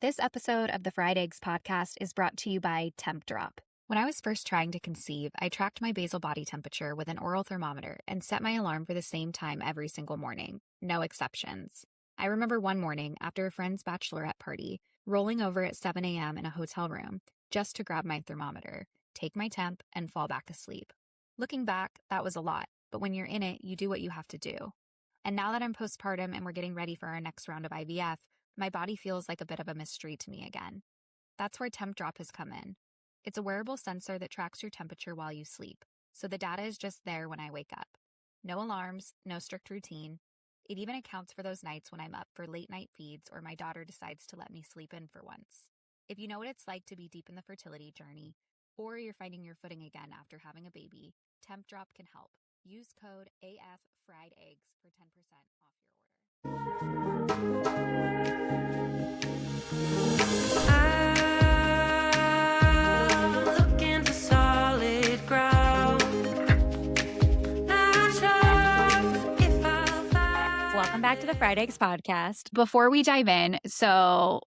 This episode of the FriedEggs Podcast is brought to you by Temp Drop. When I was first trying to conceive, I tracked my basal body temperature with an oral thermometer and set my alarm for the same time every single morning. No exceptions. I remember one morning, after a friend's bachelorette party, rolling over at 7 a.m. in a hotel room just to grab my thermometer, take my temp, and fall back asleep. Looking back, that was a lot, but when you're in it, you do what you have to do. And now that I'm postpartum and we're getting ready for our next round of IVF, my body feels like a bit of a mystery to me again. That's where Temp Drop has come in. It's a wearable sensor that tracks your temperature while you sleep, so the data is just there when I wake up. No alarms, no strict routine. It even accounts for those nights when I'm up for late night feeds or my daughter decides to let me sleep in for once. If you know what it's like to be deep in the fertility journey, or you're finding your footing again after having a baby, Temp Drop can help. Use code AFFriedEggs for 10% off your order. I'm looking for solid ground. Not sure if I'll find. Welcome back to the FriedEggs Podcast. Before we dive in, so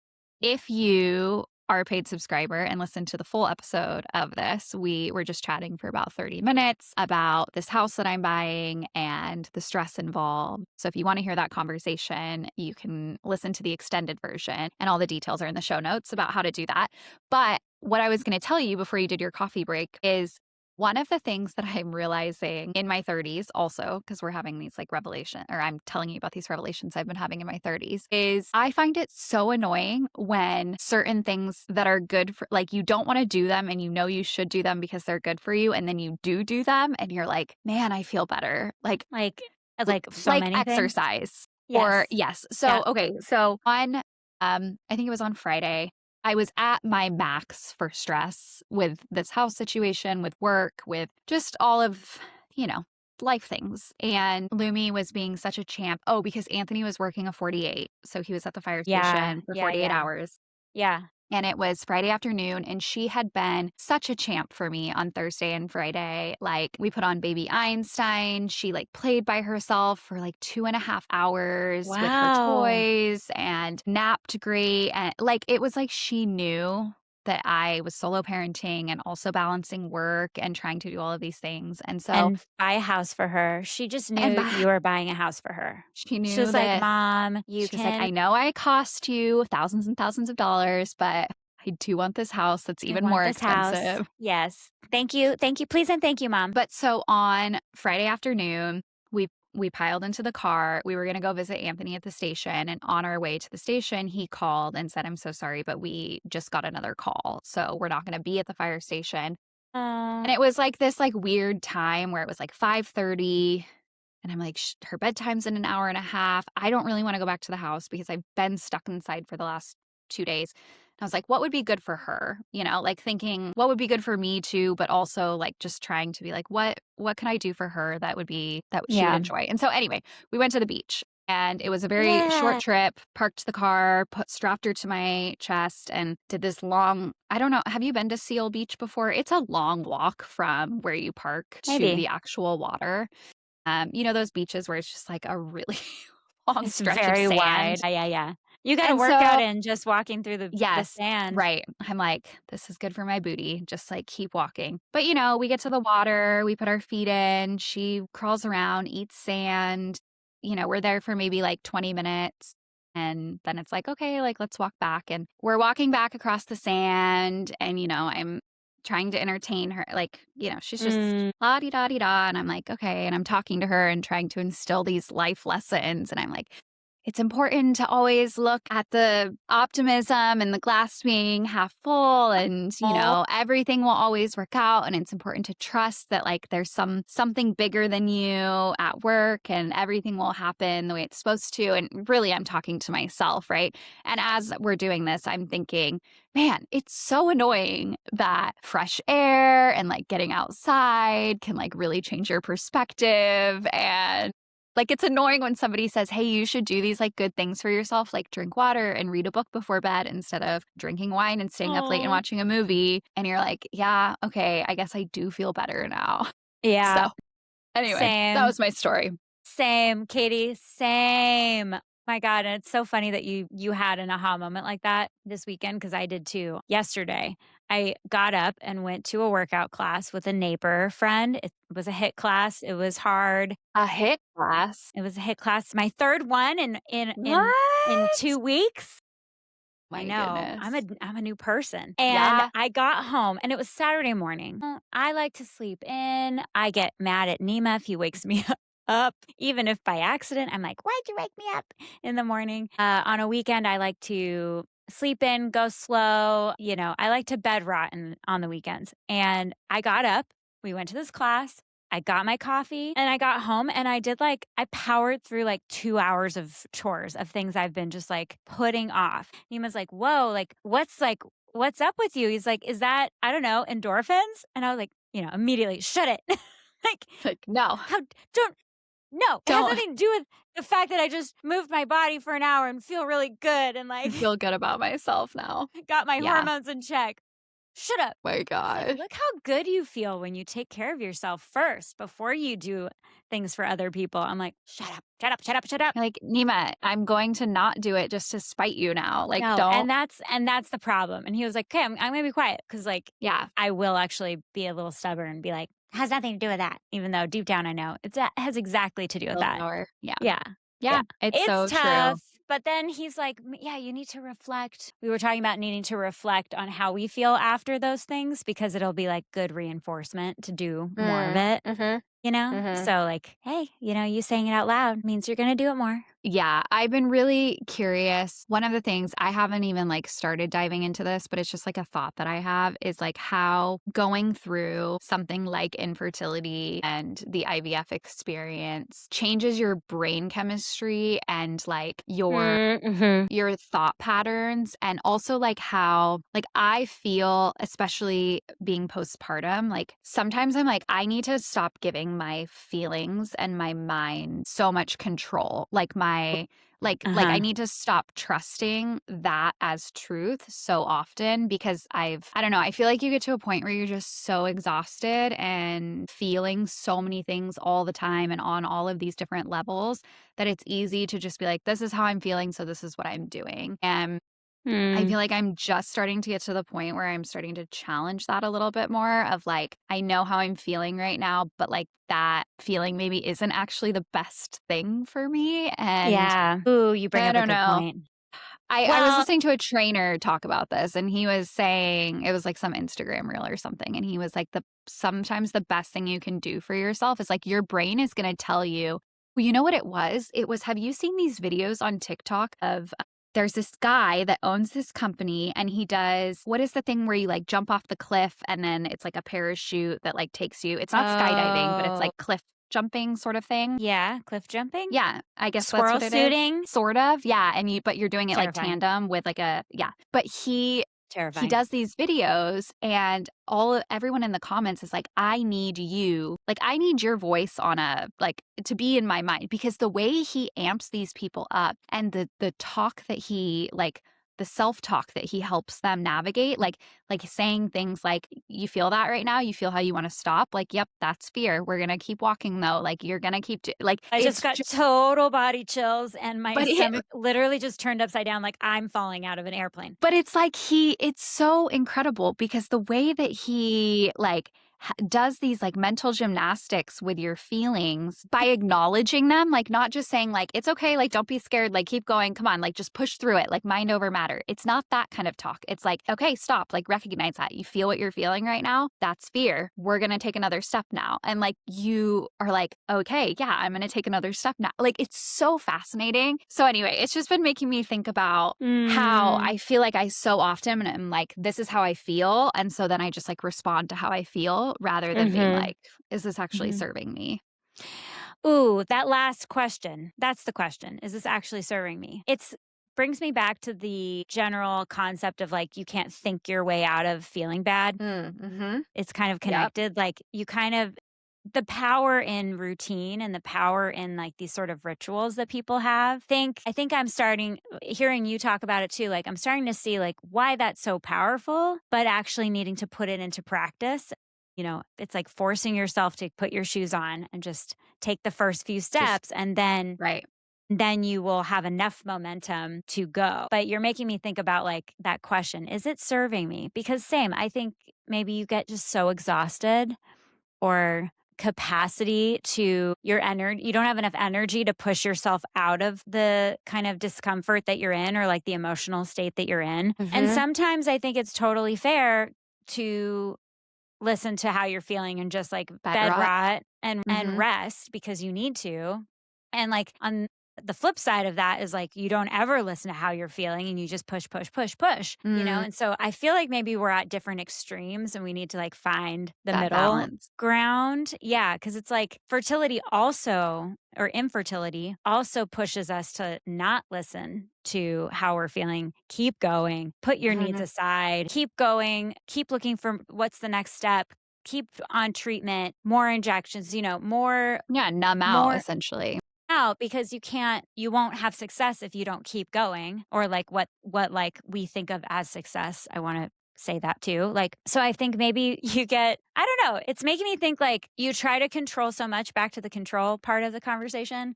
if you are a paid subscriber and listen to the full episode of this, we were just chatting for about 30 minutes about this house that I'm buying and the stress involved. So if you want to hear that conversation, you can listen to the extended version, and all the details are in the show notes about how to do that. But what I was going to tell you before you did your coffee break is one of the things that I'm realizing in my 30s also, because we're having these like revelations, or I'm telling you about these revelations I've been having in my 30s, is I find it so annoying when certain things that are good for, like, you don't want to do them and you know you should do them because they're good for you, and then you do them and you're like, man, I feel better. Like So many things. exercise. Yes. Or yes. So, Yeah. okay. So on, I think it was on Friday, I was at my max for stress with this house situation, with work, with just all of, life things. And Lumi was being such a champ. Oh, because Anthony was working a 48. So he was at the fire station for 48 hours. Yeah. And it was Friday afternoon, and she had been such a champ for me on Thursday and Friday. Like, we put on Baby Einstein. She like played by herself for like 2.5 hours with her Wow. toys and napped great. And like, it was like she knew that I was solo parenting and also balancing work and trying to do all of these things. And so And buy a house for her. She just knew you were buying a house for her. she knew She was that, like, Mom, she's like, I know I cost you thousands and thousands of dollars, but I do want this house that's even more expensive. House. Yes. Thank you. Thank you. Please and thank you, Mom. But so on Friday afternoon, we piled into the car. We were going to go visit Anthony at the station. And on our way to the station, he called and said, I'm so sorry, but we just got another call. So we're not going to be at the fire station. And it was like this like weird time where it was like 5:30. And I'm like, her bedtime's in an hour and a half. I don't really want to go back to the house because I've been stuck inside for the last 2 days. I was like, what would be good for her? Like thinking what would be good for me too, but also like just trying to be like, what can I do for her that she would enjoy? And so anyway, we went to the beach, and it was a very short trip, parked the car, strapped her to my chest, and did this long, I don't know, have you been to Seal Beach before? It's a long walk from where you park to the actual water. Those beaches where it's just like a really long stretch of sand. Wide. Yeah. You got to work out in just walking through the sand. Right. I'm like, this is good for my booty. Just like keep walking. But we get to the water, we put our feet in, she crawls around, eats sand. We're there for maybe like 20 minutes. And then it's like, okay, like let's walk back. And we're walking back across the sand. And, I'm trying to entertain her. Like, she's just la-di-da-di-da. And I'm like, okay. And I'm talking to her and trying to instill these life lessons. And I'm like, it's important to always look at the optimism and the glass being half full, and, everything will always work out. And it's important to trust that like there's something bigger than you at work, and everything will happen the way it's supposed to. And really, I'm talking to myself, right? And as we're doing this, I'm thinking, man, it's so annoying that fresh air and like getting outside can like really change your perspective. And like, it's annoying when somebody says, hey, you should do these like good things for yourself, like drink water and read a book before bed instead of drinking wine and staying up late and watching a movie. And you're like, yeah, okay, I guess I do feel better now. Yeah. So anyway, Same. that was my story. Same, Katie. Same. My God, and it's so funny that you had an aha moment like that this weekend because I did too. Yesterday, I got up and went to a workout class with a neighbor friend. It was a HIIT class. It was hard. A HIIT class? It was a HIIT class. My third one in What? 2 weeks. I My know. goodness. I'm a new person. And Yeah. I got home and it was Saturday morning. I like to sleep in. I get mad at Nima if he wakes me up, even if by accident. I'm like, why'd you wake me up in the morning? On a weekend, I like to sleep in, go slow. I like to bed rot on the weekends. And I got up. We went to this class. I got my coffee and I got home and I powered through like 2 hours of chores of things I've been just like putting off. Nima's like, whoa, what's up with you? He's like, is that, I don't know, endorphins? And I was like, immediately shut it. Like, no. No, it has nothing to do with the fact that I just moved my body for an hour and feel really good and I feel good about myself now. got my hormones in check. Shut up. My God. Look how good you feel when you take care of yourself first before you do things for other people. I'm like, shut up, shut up, shut up, shut up. Like, Nima, I'm going to not do it just to spite you now. Like, no, don't. And that's the problem. And he was like, okay, I'm going to be quiet. Cause like, yeah, I will actually be a little stubborn and be like, has nothing to do with that. Even though deep down I know it has exactly to do with that. Yeah. Yeah. It's so tough. true. But then he's like, yeah, you need to reflect. We were talking about needing to reflect on how we feel after those things because it'll be like good reinforcement to do more of it, So like, hey, you saying it out loud means you're going to do it more. Yeah, I've been really curious. One of the things I haven't even like started diving into this, but it's just like a thought that I have is like how going through something like infertility and the IVF experience changes your brain chemistry and like your thought patterns, and also like how like I feel, especially being postpartum, like sometimes I'm like I need to stop giving my feelings and my mind so much control. Like I need to stop trusting that as truth so often because I don't know, I feel like you get to a point where you're just so exhausted and feeling so many things all the time and on all of these different levels that it's easy to just be like, this is how I'm feeling, so this is what I'm doing. And I feel like I'm just starting to get to the point where I'm starting to challenge that a little bit more of like, I know how I'm feeling right now, but like that feeling maybe isn't actually the best thing for me. And yeah. Ooh, you bring up a good point. I was listening to a trainer talk about this and he was saying, it was like some Instagram reel or something. And he was like, sometimes the best thing you can do for yourself is like your brain is going to tell you, well, you know what it was? It was, have you seen these videos on TikTok of there's this guy that owns this company and he does, what is the thing where you like jump off the cliff and then it's like a parachute that like takes you, it's not skydiving, but it's like cliff jumping sort of thing. Yeah, cliff jumping. Yeah, I guess squirrel that's what it suiting. is. Sort of, yeah. But you're doing it Terrifying. like tandem with like But Terrifying. he does these videos and everyone in the comments is like, I need you. Like, I need your voice on to be in my mind, because the way he amps these people up and the talk that he like, the self-talk that he helps them navigate, like saying things like, you feel that right now? You feel how you want to stop? Like, yep, that's fear. We're going to keep walking though. Like, you're going to keep I just got total body chills and my stomach literally just turned upside down like I'm falling out of an airplane. But it's like it's so incredible because the way that he like does these like mental gymnastics with your feelings by acknowledging them, like not just saying like, it's okay, like don't be scared, like keep going, come on, like just push through it, like mind over matter. It's not that kind of talk. It's like, okay, stop, like recognize that. You feel what you're feeling right now. That's fear. We're going to take another step now. And like you are like, okay, yeah, I'm going to take another step now. Like it's so fascinating. So anyway, it's just been making me think about how I feel like I so often am like, this is how I feel. And so then I just like respond to how I feel rather than being like, is this actually serving me? Ooh, that last question. That's the question. Is this actually serving me? It brings me back to the general concept of like, you can't think your way out of feeling bad. It's kind of connected. Like you kind of, the power in routine and the power in like these sort of rituals that people have. I think I'm starting hearing you talk about it too. Like I'm starting to see like why that's so powerful, but actually needing to put it into practice. It's like forcing yourself to put your shoes on and just take the first few steps and then then you will have enough momentum to go. But you're making me think about like that question, is it serving me? Because same, I think maybe you get just so exhausted or capacity to your energy. You don't have enough energy to push yourself out of the kind of discomfort that you're in or like the emotional state that you're in. And sometimes I think it's totally fair to listen to how you're feeling and just like bed rot and rest because you need to. And like on the flip side of that is like you don't ever listen to how you're feeling and you just push, you know? And so I feel like maybe we're at different extremes and we need to like find the That middle balance. ground. Yeah. Cause it's like fertility also, or infertility also pushes us to not listen to how we're feeling. Keep going, put your needs aside, keep going, keep looking for what's the next step. Keep on treatment, more injections, you know, more Yeah, numb out essentially. out because you won't have success if you don't keep going or like what like we think of as success. I want to say that too. Like, so I think maybe you get, I don't know, it's making me think like you try to control so much, back to the control part of the conversation,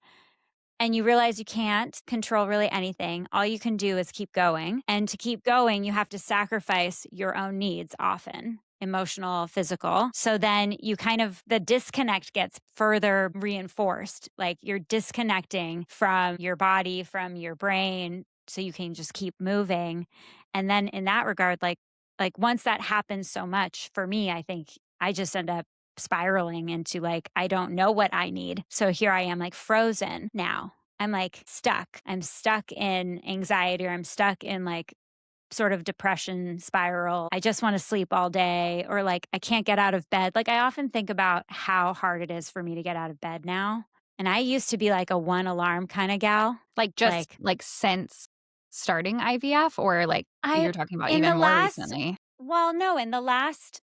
and you realize you can't control really anything. All you can do is keep going. And to keep going, you have to sacrifice your own needs often, emotional, physical. So then you kind of, the disconnect gets further reinforced. Like you're disconnecting from your body, from your brain, so you can just keep moving. And then in that regard, like once that happens so much for me, I think I just end up spiraling into like, I don't know what I need. So here I am like frozen now. I'm like stuck. I'm stuck in anxiety or I'm stuck in like sort of depression spiral. I just want to sleep all day or like I can't get out of bed. Like I often think about how hard it is for me to get out of bed now. And I used to be like a one alarm kind of gal. Like just like since starting IVF or like you're talking about even more recently? Well, no, in the last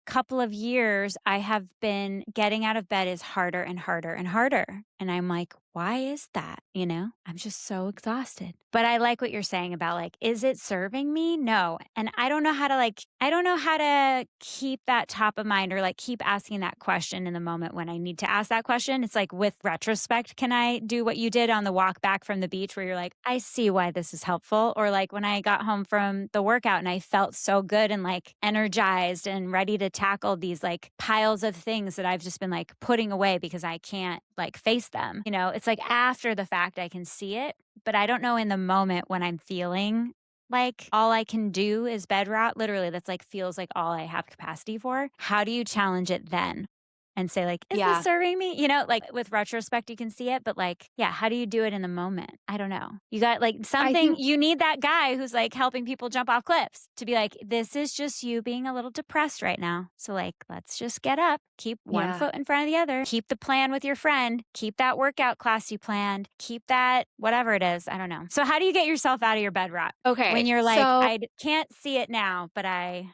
couple of years, I have been getting out of bed is harder and harder and harder. And I'm like, why is that? You know, I'm just so exhausted. But I like what you're saying about like, is it serving me? No. And I don't know how to keep that top of mind or like keep asking that question in the moment when I need to ask that question. It's like with retrospect, can I do what you did on the walk back from the beach where you're like, I see why this is helpful? Or like when I got home from the workout and I felt so good and like energized and ready to tackle these like piles of things that I've just been like putting away because I can't like face them. You know, it's like after the fact I can see it, but I don't know in the moment when I'm feeling like all I can do is bed rot. Literally, that's like feels like all I have capacity for. How do you challenge it then? And say like, is this serving me? You know, like with retrospect, you can see it, but like, yeah, how do you do it in the moment? I don't know. You got like something, you need that guy who's like helping people jump off cliffs to be like, this is just you being a little depressed right now. So like, let's just get up, keep one foot in front of the other, keep the plan with your friend, keep that workout class you planned, keep that, whatever it is. I don't know. So how do you get yourself out of your bed rot? Okay. When you're like, I can't see it now, but I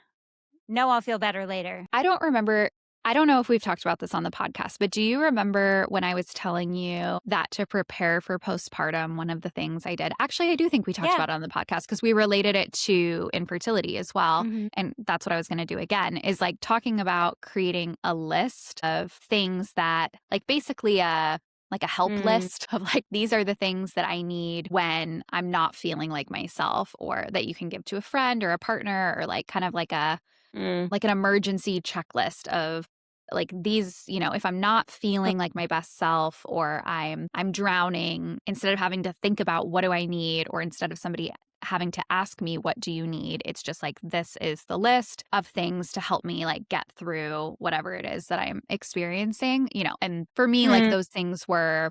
know I'll feel better later. I don't remember. I don't know if we've talked about this on the podcast, but do you remember when I was telling you that to prepare for postpartum, one of the things I did? Actually, I do think we talked about it on the podcast because we related it to infertility as well. And that's what I was going to do again, is like talking about creating a list of things that like basically a help list of like, these are the things that I need when I'm not feeling like myself, or that you can give to a friend or a partner, or like kind of like a like an emergency checklist of like these, you know, if I'm not feeling like my best self or I'm drowning, instead of having to think about what do I need, or instead of somebody having to ask me what do you need, it's just like this is the list of things to help me like get through whatever it is that I'm experiencing, you know. And for me, like those things were,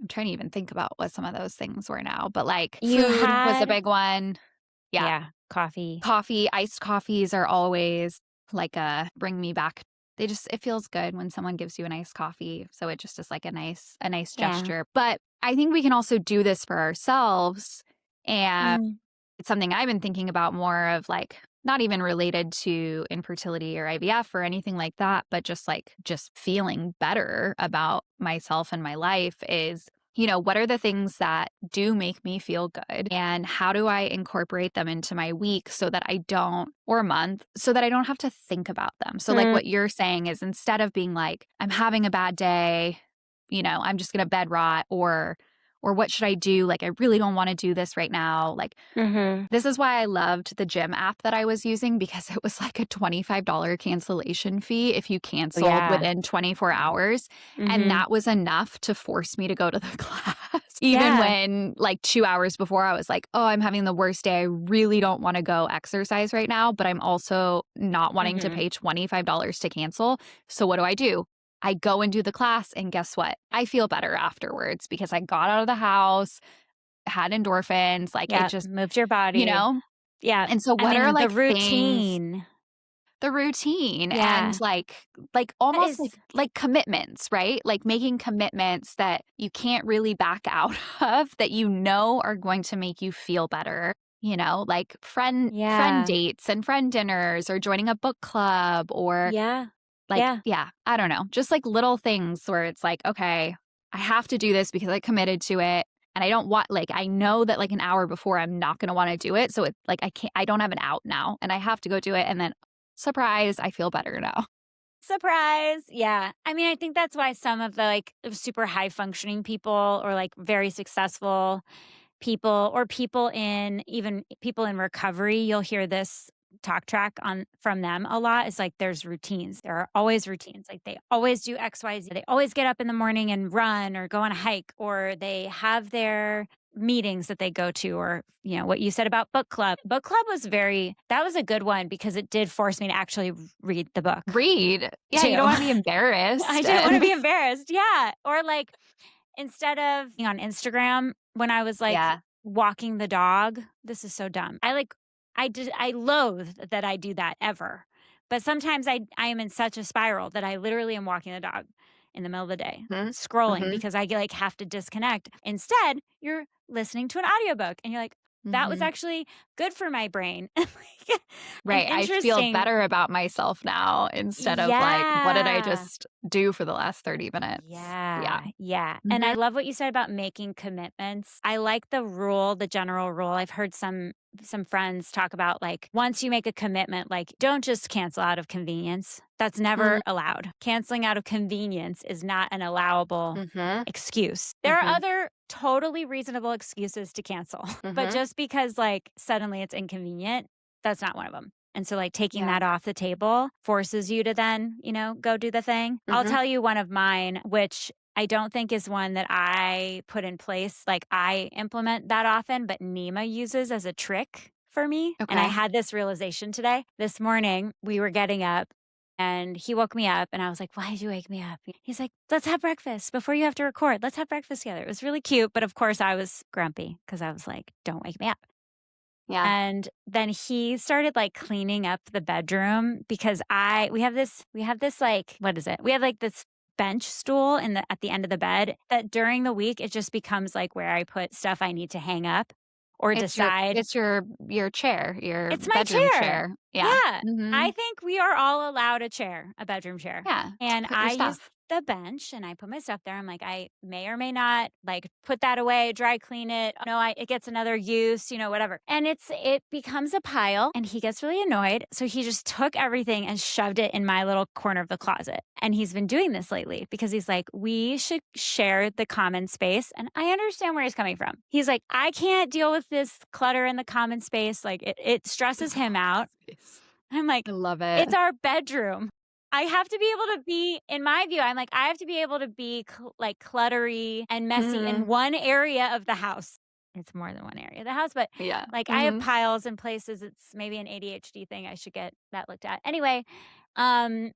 I'm trying to even think about what some of those things were now, but like food was a big one. Yeah. Coffee, iced coffees are always like a bring me back. It feels good when someone gives you an iced coffee. So it just is like a nice gesture. But I think we can also do this for ourselves. And it's something I've been thinking about more of, like, not even related to infertility or IVF or anything like that, but just feeling better about myself and my life is, you know, what are the things that do make me feel good, and how do I incorporate them into my week so that I don't, or month, so that I don't have to think about them. So like what you're saying is, instead of being like, I'm having a bad day, you know, I'm just going to bed rot, or or what should I do? Like, I really don't want to do this right now. Like, this is why I loved the gym app that I was using, because it was like a $25 cancellation fee if you canceled within 24 hours. And that was enough to force me to go to the class. Even when like 2 hours before I was like, oh, I'm having the worst day. I really don't want to go exercise right now, but I'm also not wanting to pay $25 to cancel. So what do? I go and do the class, and guess what? I feel better afterwards because I got out of the house, had endorphins, like it just moved your body. you know? Yeah. And so I what mean, are the like routine. the routine Yeah. and like almost is- like commitments, right? Like making commitments that you can't really back out of, that you know are going to make you feel better. You know, like friend dates and friend dinners, or joining a book club, or like, I don't know, just like little things where it's like, okay, I have to do this because I committed to it. And I don't want, like, I know that like an hour before I'm not going to want to do it. So it's like, I don't have an out now, and I have to go do it. And then surprise, I feel better now. Surprise. Yeah. I mean, I think that's why some of the like super high functioning people, or like very successful people, or even people in recovery, you'll hear this talk track from them a lot. It's like there's routines. There are always routines. Like they always do XYZ. They always get up in the morning and run or go on a hike, or they have their meetings that they go to, or what you said about book club. Book club that was a good one, because it did force me to actually read the book. Yeah, too. you don't want to be embarrassed. I didn't want to be embarrassed. Yeah. Or like, instead of on Instagram, when I was like walking the dog, this is so dumb. I loathe that I do that ever. But sometimes I am in such a spiral that I literally am walking the dog in the middle of the day, scrolling, because I like have to disconnect. Instead, you're listening to an audiobook, and you're like, that was actually good for my brain. Right. I feel better about myself now, instead of like, what did I just do for the last 30 minutes? Yeah. And I love what you said about making commitments. I like the general rule. I've heard some friends talk about, like, once you make a commitment, like, don't just cancel out of convenience. That's never allowed. Canceling out of convenience is not an allowable excuse. There are other totally reasonable excuses to cancel, but just because like suddenly it's inconvenient, that's not one of them. And so like taking that off the table forces you to then, go do the thing. I'll tell you one of mine, which I don't think is one that I put in place. Like I implement that often, but Nima uses as a trick for me. Okay. And I had this realization today. This morning, we were getting up and he woke me up, and I was like, why did you wake me up? He's like, let's have breakfast before you have to record. Let's have breakfast together. It was really cute. But of course I was grumpy because I was like, don't wake me up. Yeah. And then he started like cleaning up the bedroom, because we have this like, what is it? We have like this bench stool at the end of the bed that during the week, it just becomes like where I put stuff I need to hang up or decide. It's your chair, it's my bedroom chair. Yeah. I think we are all allowed a bedroom chair. Yeah. And I use the bench and I put my stuff there. I'm like, I may or may not like put that away, dry clean it. No, it gets another use, whatever. And it becomes a pile, and he gets really annoyed. So he just took everything and shoved it in my little corner of the closet. And he's been doing this lately because he's like, we should share the common space. And I understand where he's coming from. He's like, I can't deal with this clutter in the common space. Like it stresses him out. I'm like, I love it. It's our bedroom. I have to be able to be, in my view, I'm like, I have to be able to be like cluttery and messy in one area of the house. It's more than one area of the house, but like I have piles in places. It's maybe an ADHD thing. I should get that looked at. Anyway, so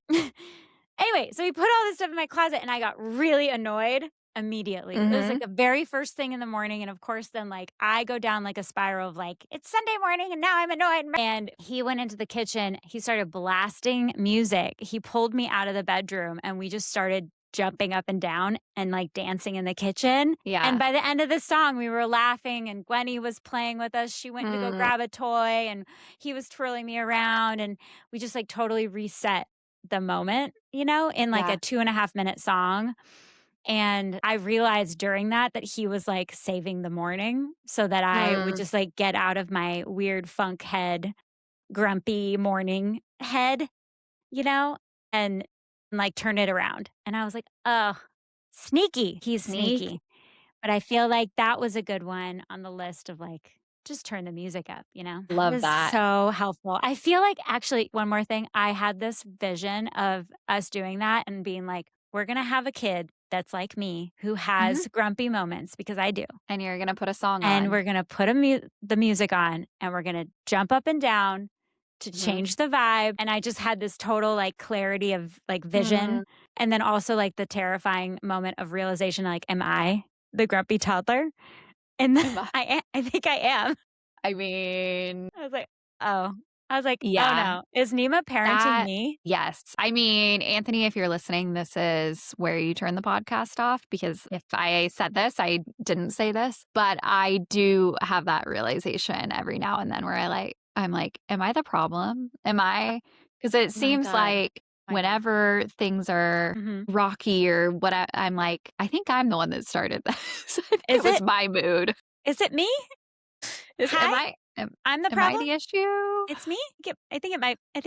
he put all this stuff in my closet, and I got really annoyed immediately. It was like the very first thing in the morning. And of course, then like I go down like a spiral of like, it's Sunday morning and now I'm annoyed. And he went into the kitchen. He started blasting music. He pulled me out of the bedroom, and we just started jumping up and down and like dancing in the kitchen. Yeah. And by the end of the song, we were laughing, and Gwenny was playing with us. She went to go grab a toy, and he was twirling me around, and we just like totally reset the moment, in like a 2.5 minute song. And I realized during that he was like saving the morning so that I would just like get out of my weird funk head, grumpy morning head, and like turn it around. And I was like, oh, sneaky. He's sneaky. But I feel like that was a good one on the list of like, just turn the music up, you know? It Love was that. so helpful. I feel like actually, one more thing, I had this vision of us doing that and being like, we're going to have a kid that's like me who has grumpy moments because I do. And you're going to put a song And on. we're going to put the music on and we're going to jump up and down to change the vibe. And I just had this total like clarity of like vision. And then also like the terrifying moment of realization, like, am I the grumpy toddler? And Am I? I think I am. I mean, I was like, oh. I was like, oh yeah. no. Is Nima parenting me? Yes. I mean, Anthony, if you're listening, this is where you turn the podcast off because if I said this, I didn't say this, but I do have that realization every now and then where I'm like, am I the problem? Am I? Because it Oh my seems God. like My God. whenever things are rocky or what, I'm like, I think I'm the one that started this. I think Is it was it? my mood. Is it me? Am I'm the am I problem? the issue? It's me? I think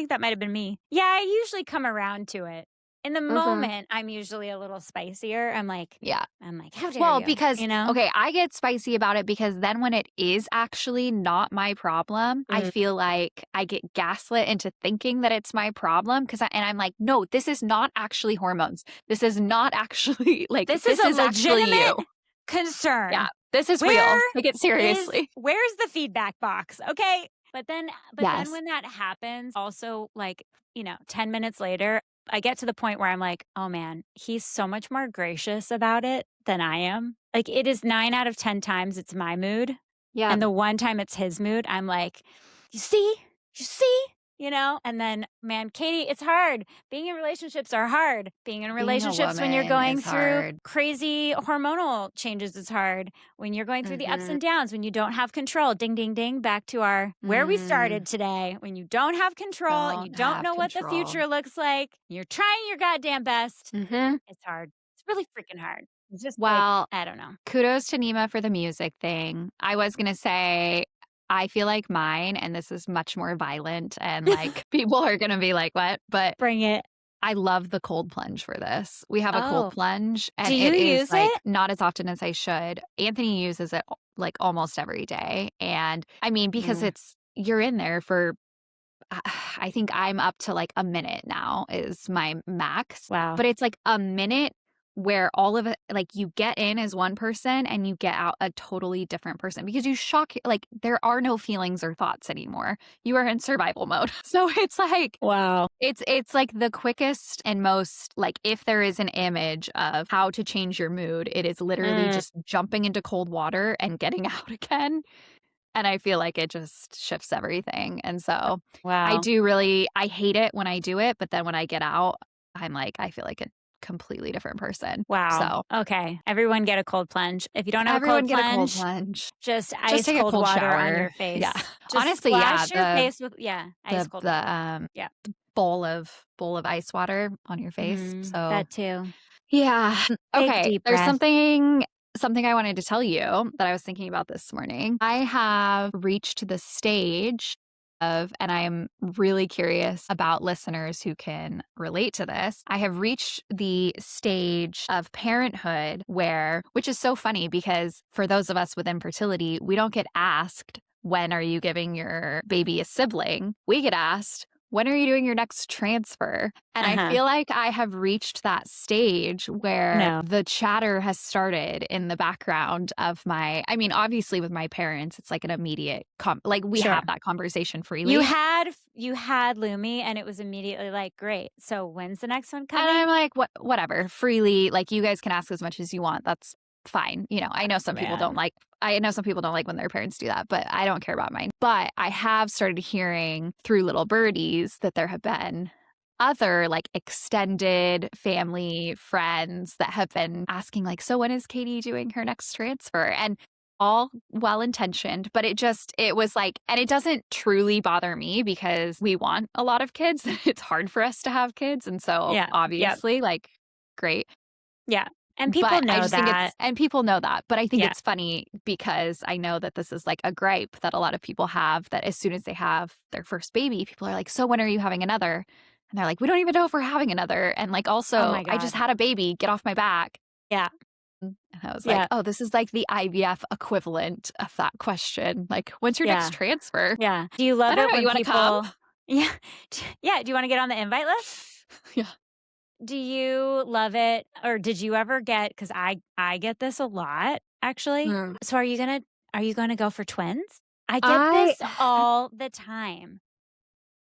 that might have been me. Yeah, I usually come around to it. In the moment, I'm usually a little spicier. I'm like, Yeah. how dare Well, you? because, You know? okay, I get spicy about it because then when it is actually not my problem, I feel like I get gaslit into thinking that it's my problem and I'm like, no, this is not actually hormones. This is not actually like, This is a actually legitimate you. concern. Yeah. This is real. Where Take it seriously. where's the feedback box? Okay. But then Yes. when that happens, also like, 10 minutes later, I get to the point where I'm like, oh man, he's so much more gracious about it than I am. Like it is 9 out of 10 times it's my mood. Yeah. And the one time it's his mood, I'm like, you see? And then, man, Katie, it's hard. Being in relationships are hard. Being in relationships when you're woman going is through hard. crazy hormonal changes is hard. When you're going through the ups and downs, when you don't have control. Ding, ding, ding. Back to our where we started today. When you don't have control and you don't know what the future looks like, you're trying your goddamn best. It's hard. It's really freaking hard. It's just Well, I don't know. kudos to Nima for the music thing. I was going to say, I feel like mine, and this is much more violent, and like people are going to be like, what? But Bring it. I love the cold plunge for this. We have a Oh. cold plunge, and Do you it is use like it? not as often as I should. Anthony uses it like almost every day. And I mean, because you're in there for, I think I'm up to like a minute now is my max. Wow. But it's like a minute where all of it, like you get in as one person and you get out a totally different person because you shock, like there are no feelings or thoughts anymore. You are in survival mode. So it's like, Wow. it's like the quickest and most, like if there is an image of how to change your mood, it is literally just jumping into cold water and getting out again. And I feel like it just shifts everything. And so Wow. I hate it when I do it, but then when I get out, I'm like, I feel like a completely different person. Wow. So Okay. Everyone get a cold plunge. If you don't have everyone a get a cold plunge, plunge. just ice take a cold cold water on shower. your face. Yeah. Just Honestly, splash yeah, your face with ice cold water. The bowl of ice water on your face. So that too. yeah. Take Okay. deep There's breath. something I wanted to tell you that I was thinking about this morning. I have reached the stage and I am really curious about listeners who can relate to this. I have reached the stage of parenthood which is so funny because for those of us with infertility, we don't get asked, when are you giving your baby a sibling? We get asked, when are you doing your next transfer? And I feel like I have reached that stage where the chatter has started in the background of obviously with my parents, it's like an immediate, we have that conversation freely. You had Lumi and it was immediately like, great. So when's the next one coming? And I'm like, whatever, freely, like you guys can ask as much as you want. That's fine. I know some people don't like when their parents do that, but I don't care about mine. But I have started hearing through little birdies that there have been other like extended family friends that have been asking like, so when is Katie doing her next transfer? And all well-intentioned, but it was like, and it doesn't truly bother me because we want a lot of kids. It's hard for us to have kids. And so obviously like, great. Yeah. And people know that. And people know that. But I think it's funny because I know that this is like a gripe that a lot of people have, that as soon as they have their first baby, people are like, so when are you having another? And they're like, we don't even know if we're having another. And like, also, I just had a baby. Get off my back. Yeah. And I was like, Yeah. oh, this is like the IVF equivalent of that question. Like, when's your next Yeah. transfer? Yeah. Do you I love don't it know. You when want to come? people Yeah. Yeah, do you wanna get on the invite list? Yeah. Do you love it or did you ever get cuz I get this a lot actually. Mm. So are you gonna go for twins? I get I this all the time.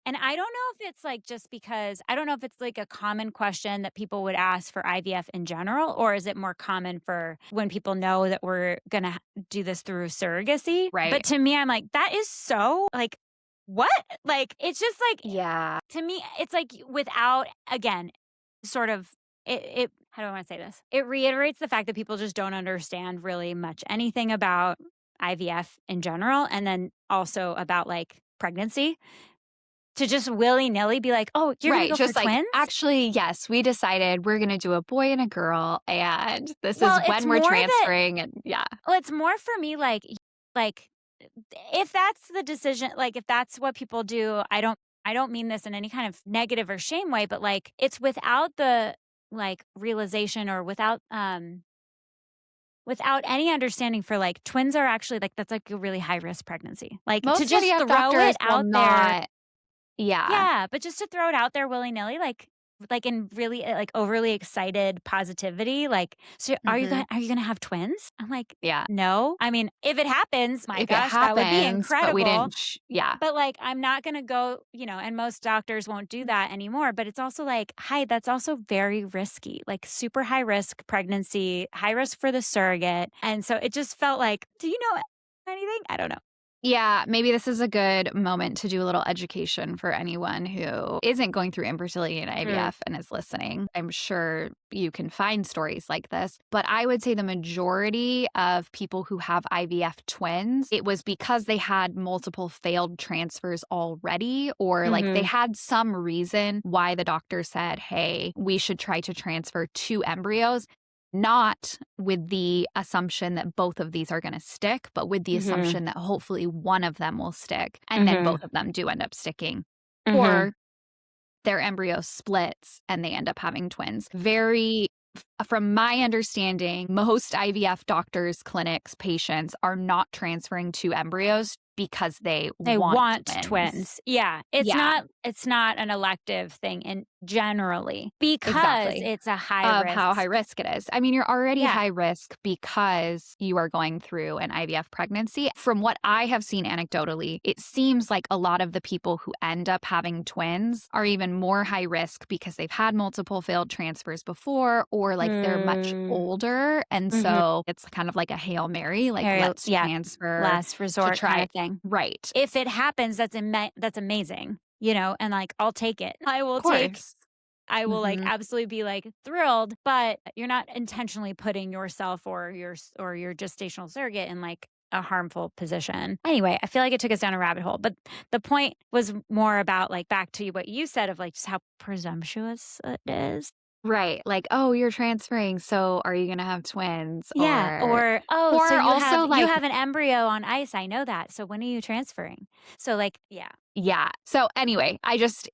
And I don't know if it's like just because I don't know if it's like a common question that people would ask for IVF in general, or is it more common for when people know that we're going to do this through surrogacy? But right. to me, I'm like, that is so like, what? Like, it's just like, Yeah. to me, it's like without, again, sort of, how do I want to say this? It reiterates the fact that people just don't understand really much anything about IVF in general. And then also about like pregnancy to just willy-nilly be like, "Oh, you're gonna Right. go for Just like, twins?" actually, yes, we decided we're going to do a boy and a girl. And this Well, is when we're transferring. And yeah. it's more for me like, if that's the decision, like, if that's what people do, I don't mean this in any kind of negative or shame way, but, like, it's without the, like, realization or without any understanding for, like, twins are actually, like, that's, like, a really high-risk pregnancy. Like, to Most just IVF throw it doctors will out there. not. Yeah. Yeah, but just to throw it out there willy-nilly, like in really, like, overly excited positivity, like, "So Hmm. are you gonna have twins?" I'm like, Yeah. "No." I mean, if it happens, my If it gosh, that would be happens, but we incredible, didn't. Yeah. but, like, I'm not gonna go, and most doctors won't do that anymore, but it's also like, "Hi, that's also very risky," like, super high risk pregnancy, high risk for the surrogate, and so it just felt like, "Do you know anything?" I don't know. Yeah, maybe this is a good moment to do a little education for anyone who isn't going through infertility and Mm. IVF and is listening. I'm sure you can find stories like this, but I would say the majority of people who have IVF twins, it was because they had multiple failed transfers already, or like they Mhm. had some reason why the doctor said, hey, we should try to transfer 2 embryos. Not with the assumption that both of these are going to stick, but with the Mhm. assumption that hopefully one of them will stick, and then Mhm. both of them do end up sticking. Mhm. Or their embryo splits and they end up having twins. From my understanding, most IVF doctors, clinics, patients are not transferring 2 embryos because they They want want twins. twins. Yeah, Yeah, it's not an elective thing in generally because exactly. it's a high Of how high risk. risk it is. I mean, you're already Yeah. high risk because you are going through an IVF pregnancy. From what I have seen anecdotally, it seems like a lot of the people who end up having twins are even more high risk because they've had multiple failed transfers before, or like they're much Mm. older. And Mhm. so it's kind of like a Hail Mary, like Very let's yeah, transfer last to resort kind try. of thing. Right. If it happens, that's amazing, and, like, I'll take it. Of course. I will, like, Hmm. absolutely be, like, thrilled, but you're not intentionally putting yourself or your gestational surrogate in, like, a harmful position. Anyway, I feel like it took us down a rabbit hole, but the point was more about, like, back to what you said of, like, just how presumptuous it is. Right. Like, oh, you're transferring. So are you going to have twins? Yeah, or, "Oh, so Also you like, have an embryo on ice, I know that, so when are you transferring?" So, like yeah. yeah. So anyway,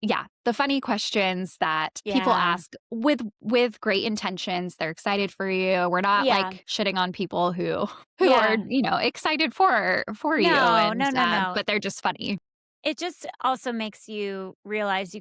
yeah, the funny questions that people Yeah. ask with great intentions. They're excited for you. We're not Yeah. like shitting on people who are, Yeah. excited for you No, and no, no, no. but they're just funny. It just also makes you realize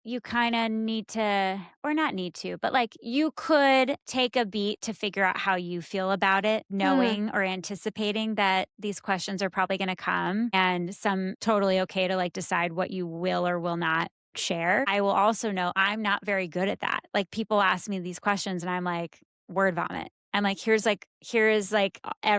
you kinda need to or not need to, but, like, you could take a beat to figure out how you feel about it, Mm. knowing or anticipating that these questions are probably gonna come, and some totally okay to, like, decide what you will or will not share. I will also know I'm not very good at that. Like, people ask me these questions, and I'm like, word vomit. I'm like, here is, like,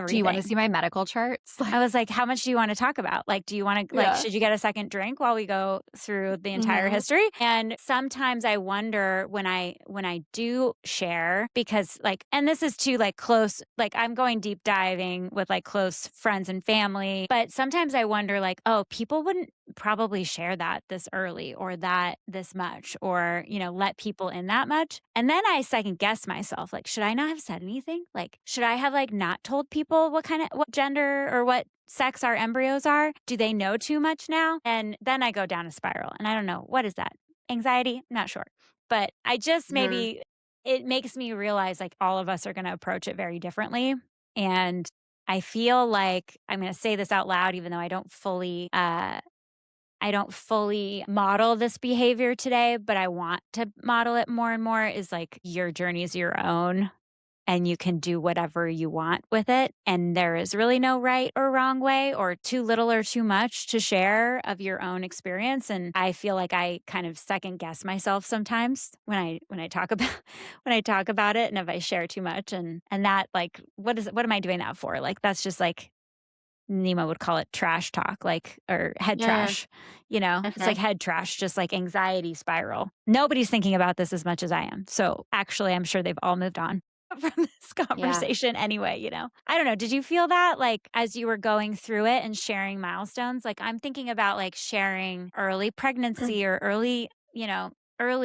Do you want to everything." see my medical charts? I was like, "How much do you wanna talk about? Like, do you wanna like, Yeah. should you get a second drink while we go through the entire Hmm. history?" And sometimes I wonder when I do share because, like and this is too, like, close like, I'm going deep diving with, like, close friends and family, but sometimes I wonder, like, "Oh, people wouldn't probably share that this early or that this much or, let people in that much." And then I second guess myself, like, "Should I not have said anything? Like, should I have, like, not told people what gender or what sex our embryos are? Do they know too much now?" And then I go down a spiral, and I don't know, what is that? Anxiety? Not sure. But I just Hmm. maybe it makes me realize like all of us are going to approach it very differently. And I feel like I'm going to say this out loud, even though I don't fully model this behavior today, but I want to model it more and more is like your journey is your own and you can do whatever you want with it. And there is really no right or wrong way or too little or too much to share of your own experience. And I feel like I kind of second guess myself sometimes when I talk about when I talk about it and if I share too much and that like what am I doing that for? Like that's just like Nima would call it trash talk, like, or head Mm, trash. It's like mhm. head trash, just like anxiety spiral. Nobody's thinking about this as much as I am. So actually, I'm sure they've all moved on from this Yeah. conversation anyway. I don't know. Did you feel that like as you were going through it and sharing milestones? Like, I'm thinking about like sharing early pregnancy or early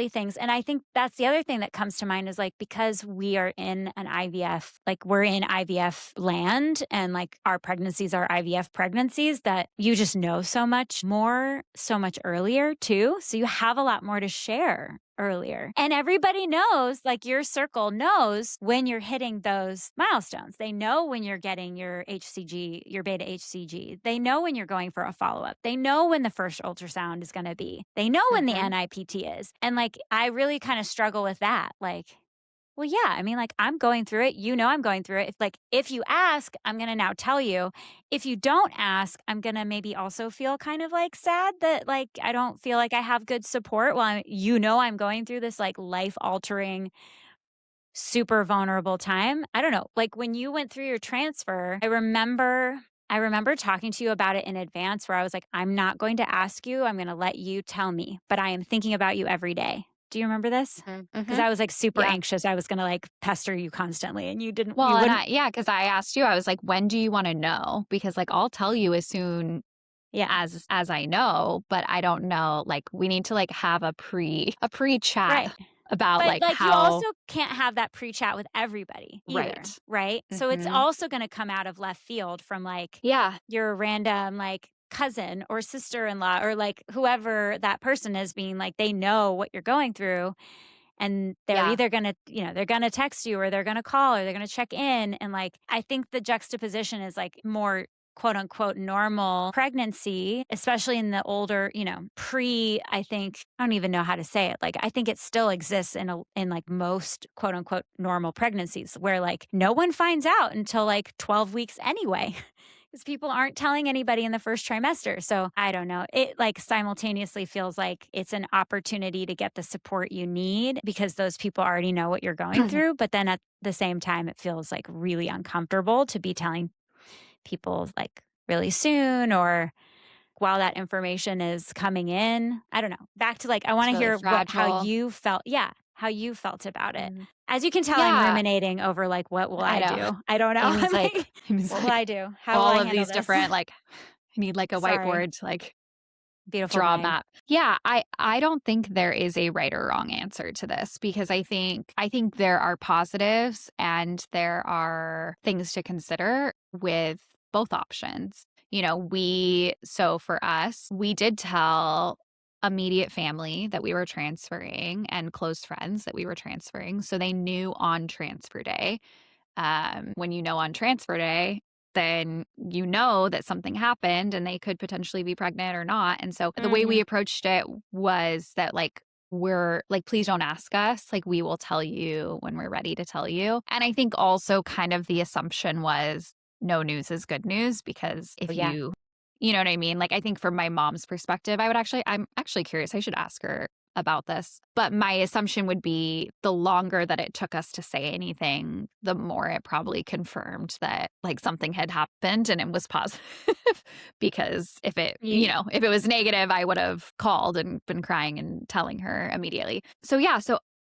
things. And I think that's the other thing that comes to mind is like because we are in an IVF, like we're in IVF land and like our pregnancies are IVF pregnancies that you just know so much more, so much earlier too. So you have a lot more to share earlier. And everybody knows, like your circle knows when you're hitting those milestones. They know when you're getting your HCG, your beta HCG. They know when you're going for a follow up. They know when the first ultrasound is going to be. They know when the Mhm. NIPT is. And like, I really kind of struggle with that. Like, well, yeah, I mean, like, I'm going through it. I'm going through it. If you ask, I'm going to now tell you. If you don't ask, I'm going to maybe also feel kind of like sad that, like, I don't feel like I have good support while I'm going through this like life altering, super vulnerable time. I don't know. Like, when you went through your transfer, I remember talking to you about it in advance where I was like, I'm not going to ask you. I'm going to let you tell me, but I am thinking about you every day. Do you remember this? Mhm. Because Mhm. I was like super Yeah. anxious. I was going to like pester you constantly and Well, you and wouldn't. because I asked you, I was like, when do you want to know? Because like I'll tell you as soon Yeah. as I know, but I don't know. Like we need to like have a pre chat Right. about But like like you how also can't have that pre chat with everybody either. right. Right. So it's Mhm. also going to come out of left field from like Yeah. your random like cousin or sister-in-law or like whoever that person is being like they know what you're going through and they're Yeah. either going to they're going to text you or they're going to call or they're going to check in and like I think the juxtaposition is like more quote unquote normal pregnancy, especially in the older, I think I don't even know how to say it. Like I think it still exists in like most quote unquote normal pregnancies where like no one finds out until like 12 weeks anyway. Because people aren't telling anybody in the first trimester. So I don't know. It like simultaneously feels like it's an opportunity to get the support you need because those people already know what you're going through. But then at the same time, it feels like really uncomfortable to be telling people like really soon or while that information is coming in. I don't know. Back to like, I want It's to really hear how fragile. you felt. Yeah. How you felt about it. Mhm. As you can tell, I'm Yeah. ruminating over like, what will I I know. do? I don't know. Amy's I'm like like, Amy's what will like I do? How will all I of handle these this? different like I need like a Sorry. whiteboard to like Beautiful draw a mind. map. Yeah, I don't think there is a right or wrong answer to this because I think there are positives and there are things to consider with both options. So for us, we did tell immediate family that we were transferring and close friends that we were transferring. So they knew on transfer day. When you know on transfer day, then you know that something happened and they could potentially be pregnant or not. And so the way we Mhm. approached it was that like we're like, please don't ask us. Like we will tell you when we're ready to tell you. And I think also kind of the assumption was no news is good news because if Yeah. you know what I mean? Like I think from my mom's perspective, I'm actually curious. I should ask her about this. But my assumption would be the longer that it took us to say anything, the more it probably confirmed that like something had happened and it was positive. Because if it was negative, I would have called and been crying and telling her immediately. So yeah,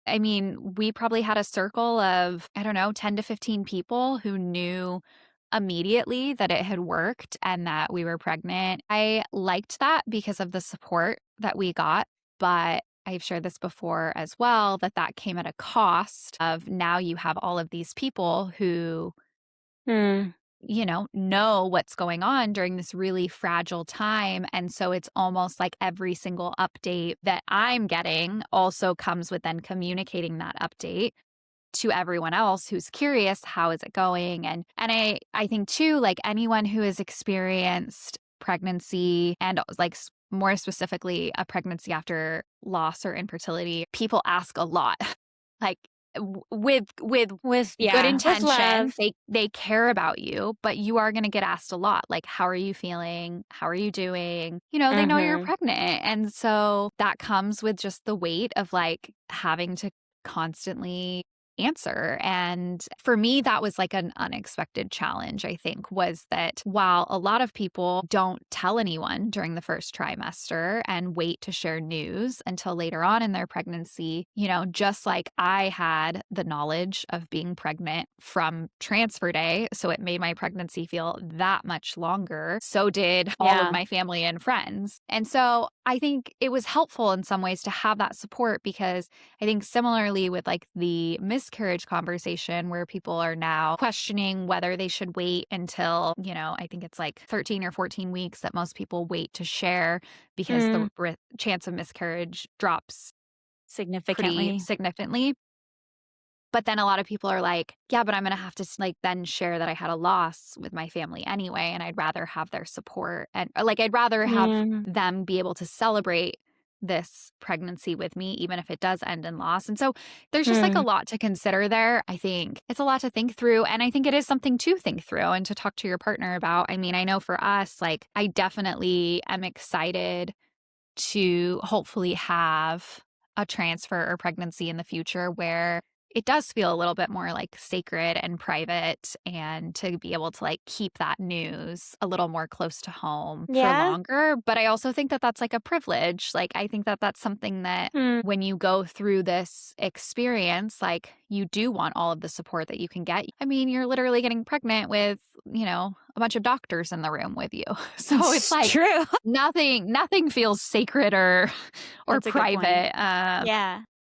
I mean, we probably had a circle of, I don't know, 10 to 15 people who knew immediately that it had worked and that we were pregnant. I liked that because of the support that we got, but I've shared this before as well that came at a cost of now you have all of these people who Mm. know what's going on during this really fragile time. And so it's almost like every single update that I'm getting also comes with then communicating that update. to everyone else who's curious, how is it going? And I think too, like anyone who has experienced pregnancy and like more specifically a pregnancy after loss or infertility, people ask a lot. Like with good with intention, love. they care about you, but you are going to get asked a lot. Like, how are you feeling? How are you doing? You know, they know you're pregnant. And so that comes with just the weight of like having to constantly answer. And for me, that was like an unexpected challenge, I think, was that while a lot of people don't tell anyone during the first trimester and wait to share news until later on in their pregnancy, you know, just like I had the knowledge of being pregnant from transfer day, so it made my pregnancy feel that much longer, so did all of my family and friends. And so I think it was helpful in some ways to have that support, because I think similarly with like the miscarriage conversation where people are now questioning whether they should wait until, you know, I think it's like 13 or 14 weeks that most people wait to share because the chance of miscarriage drops significantly. significantly. But then a lot of people are like, yeah, but I'm going to have to like then share that I had a loss with my family anyway. And I'd rather have their support, and like, I'd rather have them be able to celebrate this pregnancy with me, even if it does end in loss. And so there's just like a lot to consider there. I think it's a lot to think through. And I think it is something to think through and to talk to your partner about. I mean, I know for us, like, I definitely am excited to hopefully have a transfer or pregnancy in the future where it does feel a little bit more like sacred and private, and to be able to like keep that news a little more close to home for longer. But I also think that that's like a privilege. Like, I think that that's something that when you go through this experience, like, you do want all of the support that you can get. I mean, you're literally getting pregnant with, you know, a bunch of doctors in the room with you. So it's like true. nothing feels sacred or private.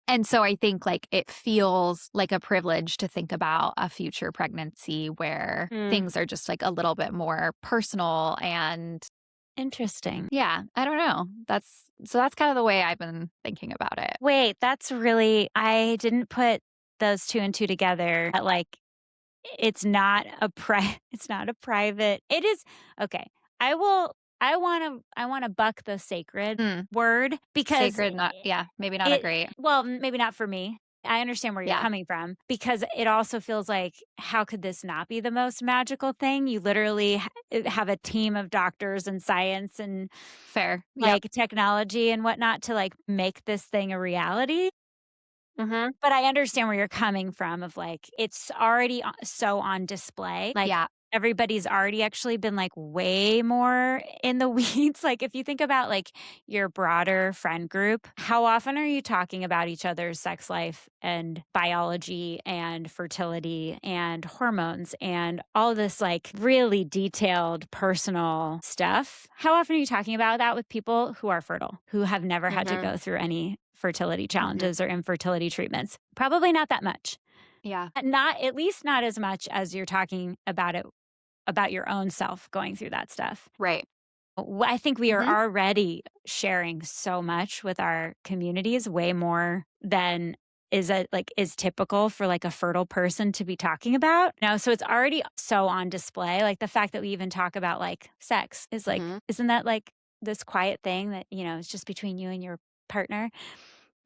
And so I think like it feels like a privilege to think about a future pregnancy where things are just like a little bit more personal and interesting. Yeah, I don't know. That's kind of the way I've been thinking about it. Wait, that's really, I didn't put those two and two together. Like, it's not a private. It is okay. I want to buck the sacred word, because sacred, maybe not a great. Well, maybe not for me. I understand where you're coming from, because it also feels like, how could this not be the most magical thing? You literally have a team of doctors and science and technology and whatnot to like make this thing a reality. But I understand where you're coming from of like, it's already so on display. Like, everybody's already actually been like way more in the weeds. Like, if you think about like your broader friend group, how often are you talking about each other's sex life and biology and fertility and hormones and all this like really detailed personal stuff? How often are you talking about that with people who are fertile, who have never had to go through any fertility challenges or infertility treatments? Probably not that much. Yeah. At least not as much as you're talking about it, about your own self going through that stuff. Right. I think we are already sharing so much with our communities, way more than is typical for like a fertile person to be talking about. So it's already so on display. Like, the fact that we even talk about like sex is like, isn't that like this quiet thing that, you know, is just between you and your partner?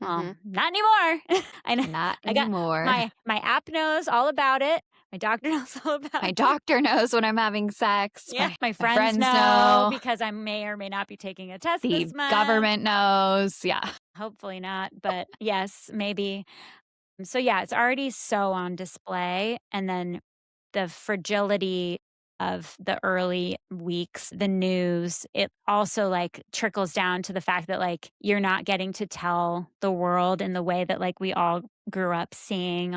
Well, not anymore. I know. Not anymore. My app knows all about it. My doctor knows all about it. My doctor knows when I'm having sex. Yeah, my friends know, because I may or may not be taking a test this month. The government knows. Yeah. Hopefully not, but yes, maybe. So yeah, it's already so on display. And then the fragility of the early weeks, the news, it also like trickles down to the fact that like you're not getting to tell the world in the way that like we all grew up seeing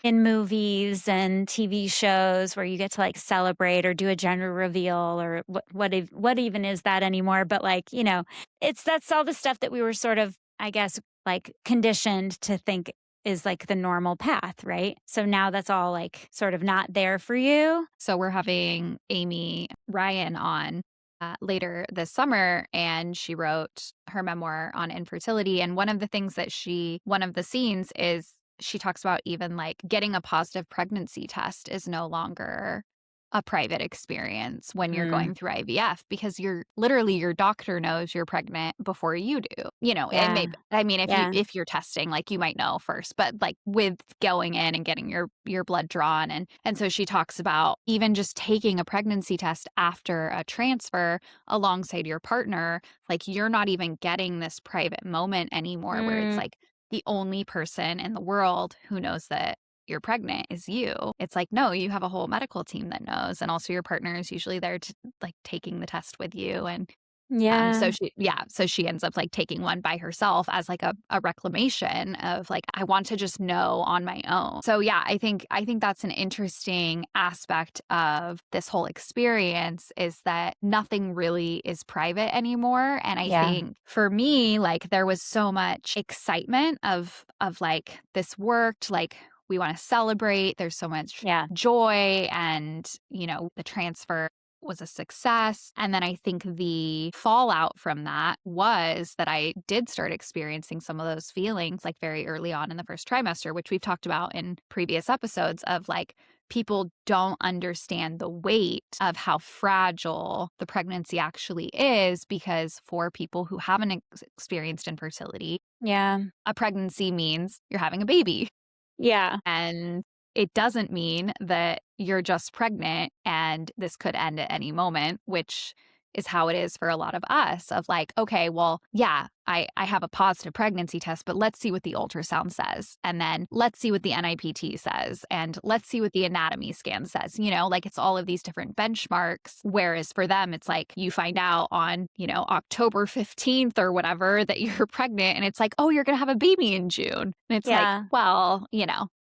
in movies and TV shows, where you get to like celebrate or do a gender reveal, or what even is that anymore? But like, you know, that's all the stuff that we were sort of, I guess, like conditioned to think is like the normal path, right? So now that's all like sort of not there for you. So we're having Amy Ryan on later this summer, and she wrote her memoir on infertility. And one of the things that one of the scenes is she talks about even like getting a positive pregnancy test is no longer a private experience when you're going through IVF because you're literally your doctor knows you're pregnant before you do. It may I mean if you're testing, like you might know first, but like with going in and getting your blood drawn and so she talks about even just taking a pregnancy test after a transfer alongside your partner, like you're not even getting this private moment anymore where it's like the only person in the world who knows that you're pregnant is you. It's like, no, you have a whole medical team that knows. And also your partner is usually there to like taking the test with you. And so she ends up like taking one by herself as like a reclamation of like, I want to just know on my own. So yeah, I think that's an interesting aspect of this whole experience is that nothing really is private anymore. And I think for me, like there was so much excitement of like this worked, like we want to celebrate. There's so much joy and, the transfer was a success. And then I think the fallout from that was that I did start experiencing some of those feelings like very early on in the first trimester, which we've talked about in previous episodes of like people don't understand the weight of how fragile the pregnancy actually is because for people who haven't experienced infertility, a pregnancy means you're having a baby. Yeah. And it doesn't mean that you're just pregnant and this could end at any moment, which is how it is for a lot of us of like, okay, well, yeah, I have a positive pregnancy test, but let's see what the ultrasound says. And then let's see what the NIPT says. And let's see what the anatomy scan says. Like it's all of these different benchmarks. Whereas for them, it's like you find out on, October 15th or whatever that you're pregnant. And it's like, oh, you're going to have a baby in June. And it's like, well,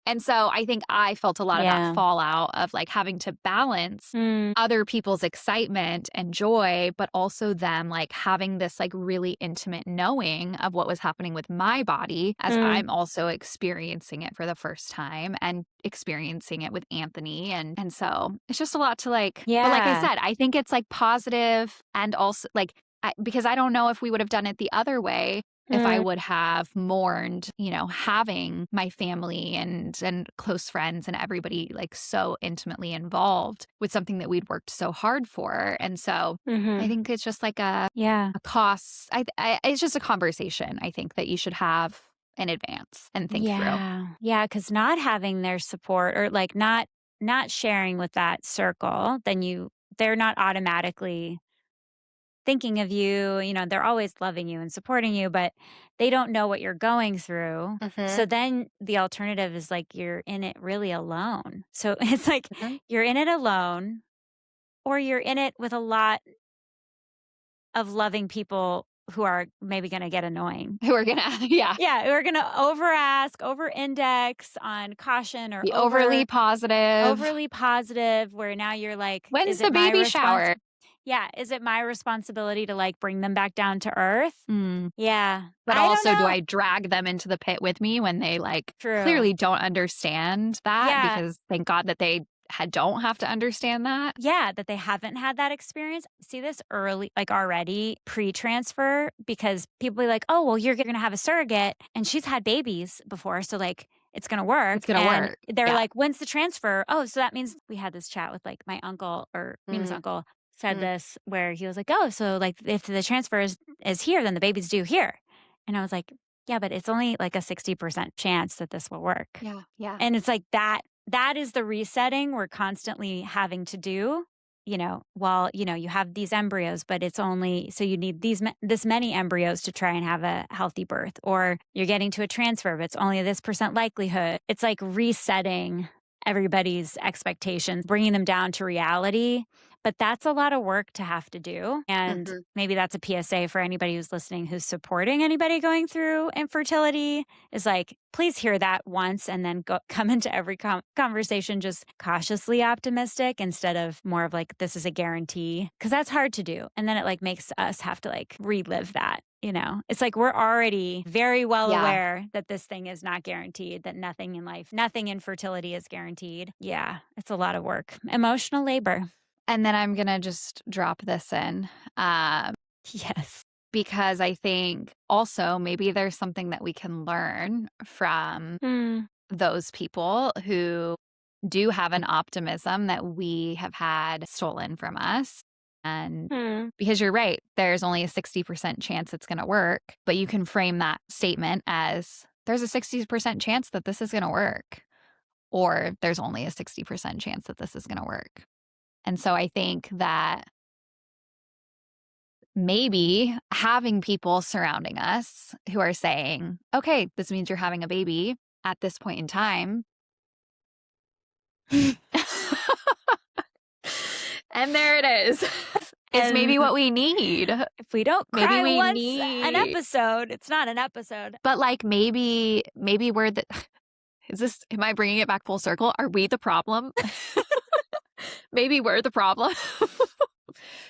And so I think I felt a lot of that fallout of like having to balance other people's excitement and joy, but also them like having this like really intimate knowing of what was happening with my body as I'm also experiencing it for the first time and experiencing it with Anthony. And so it's just a lot to like, but like I said, I think it's like positive and also like, because I don't know if we would have done it the other way if I would have mourned, having my family and close friends and everybody like so intimately involved with something that we'd worked so hard for. And so I think it's just like a cost. It's just a conversation I think that you should have in advance and think through. Yeah, because not having their support or like not sharing with that circle, then they're not automatically thinking of you, they're always loving you and supporting you, but they don't know what you're going through. So then the alternative is like you're in it really alone. So it's like you're in it alone or you're in it with a lot of loving people who are maybe going to get annoying. Who are going to, Yeah, who are going to over index on caution or be overly positive, where now you're like, when's the baby shower? Yeah. Is it my responsibility to like bring them back down to earth? Yeah. But also, do I drag them into the pit with me when they like clearly don't understand that? Because thank God that they don't have to understand that. Yeah. That they haven't had that experience. See this early, like already pre-transfer, because people be like, oh, well, you're going to have a surrogate and she's had babies before. So like, it's going to work. It's going to work. They're like, when's the transfer? Oh, so that means we had this chat with like my uncle or Nima's uncle. Said this where he was like, oh, so like if the transfer is here, then the baby's due here. And I was like, yeah, but it's only like a 60% chance that this will work. Yeah. And it's like that is the resetting we're constantly having to do, while, you have these embryos, but it's only, so you need this many embryos to try and have a healthy birth, or you're getting to a transfer, but it's only this percent likelihood. It's like resetting everybody's expectations, bringing them down to reality. But that's a lot of work to have to do. And maybe that's a PSA for anybody who's listening, who's supporting anybody going through infertility, is like, please hear that once and then come into every conversation just cautiously optimistic instead of more of like, this is a guarantee. Because that's hard to do. And then it like makes us have to like relive that. It's like we're already very well aware that this thing is not guaranteed, that nothing in life, nothing in fertility is guaranteed. Yeah, it's a lot of work. Emotional labor. And then I'm going to just drop this in. Yes. Because I think also maybe there's something that we can learn from those people who do have an optimism that we have had stolen from us. And because you're right, there's only a 60% chance it's going to work, but you can frame that statement as there's a 60% chance that this is going to work, or there's only a 60% chance that this is going to work. And so I think that maybe having people surrounding us who are saying, okay, this means you're having a baby at this point in time. And there it is. Is maybe what we need. If we don't Maybe cry we once need an episode, it's not an episode. But like maybe we're the am I bringing it back full circle? Are we the problem? Maybe we're the problem.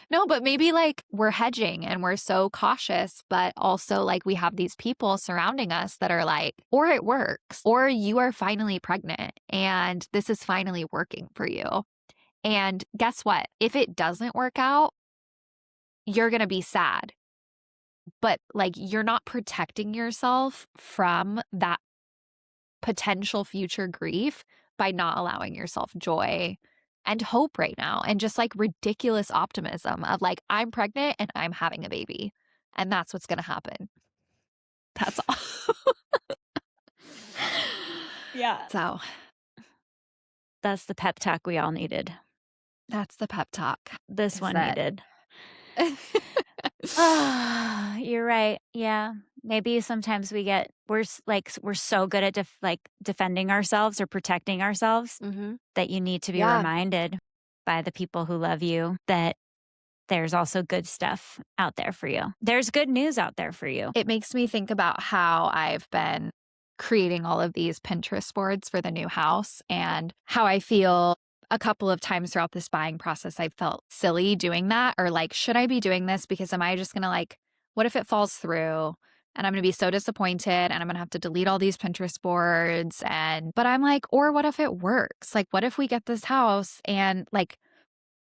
No, but maybe like we're hedging and we're so cautious, but also like we have these people surrounding us that are like, or it works, or you are finally pregnant and this is finally working for you. And guess what? If it doesn't work out, you're going to be sad. But like you're not protecting yourself from that potential future grief by not allowing yourself joy and hope right now, and just like ridiculous optimism of like, I'm pregnant and I'm having a baby and that's what's going to happen. That's all. Yeah. So that's the pep talk we all needed. That's the pep talk. This one that- needed. You're right. Yeah. Maybe sometimes we're so good at defending ourselves or protecting ourselves that you need to be reminded by the people who love you that there's also good stuff out there for you. There's good news out there for you. It makes me think about how I've been creating all of these Pinterest boards for the new house and how I feel a couple of times throughout this buying process. I felt silly doing that, or like, should I be doing this? Because am I just going to like, what if it falls through and I'm going to be so disappointed and I'm going to have to delete all these Pinterest boards? But I'm like, or what if it works? Like, what if we get this house and like,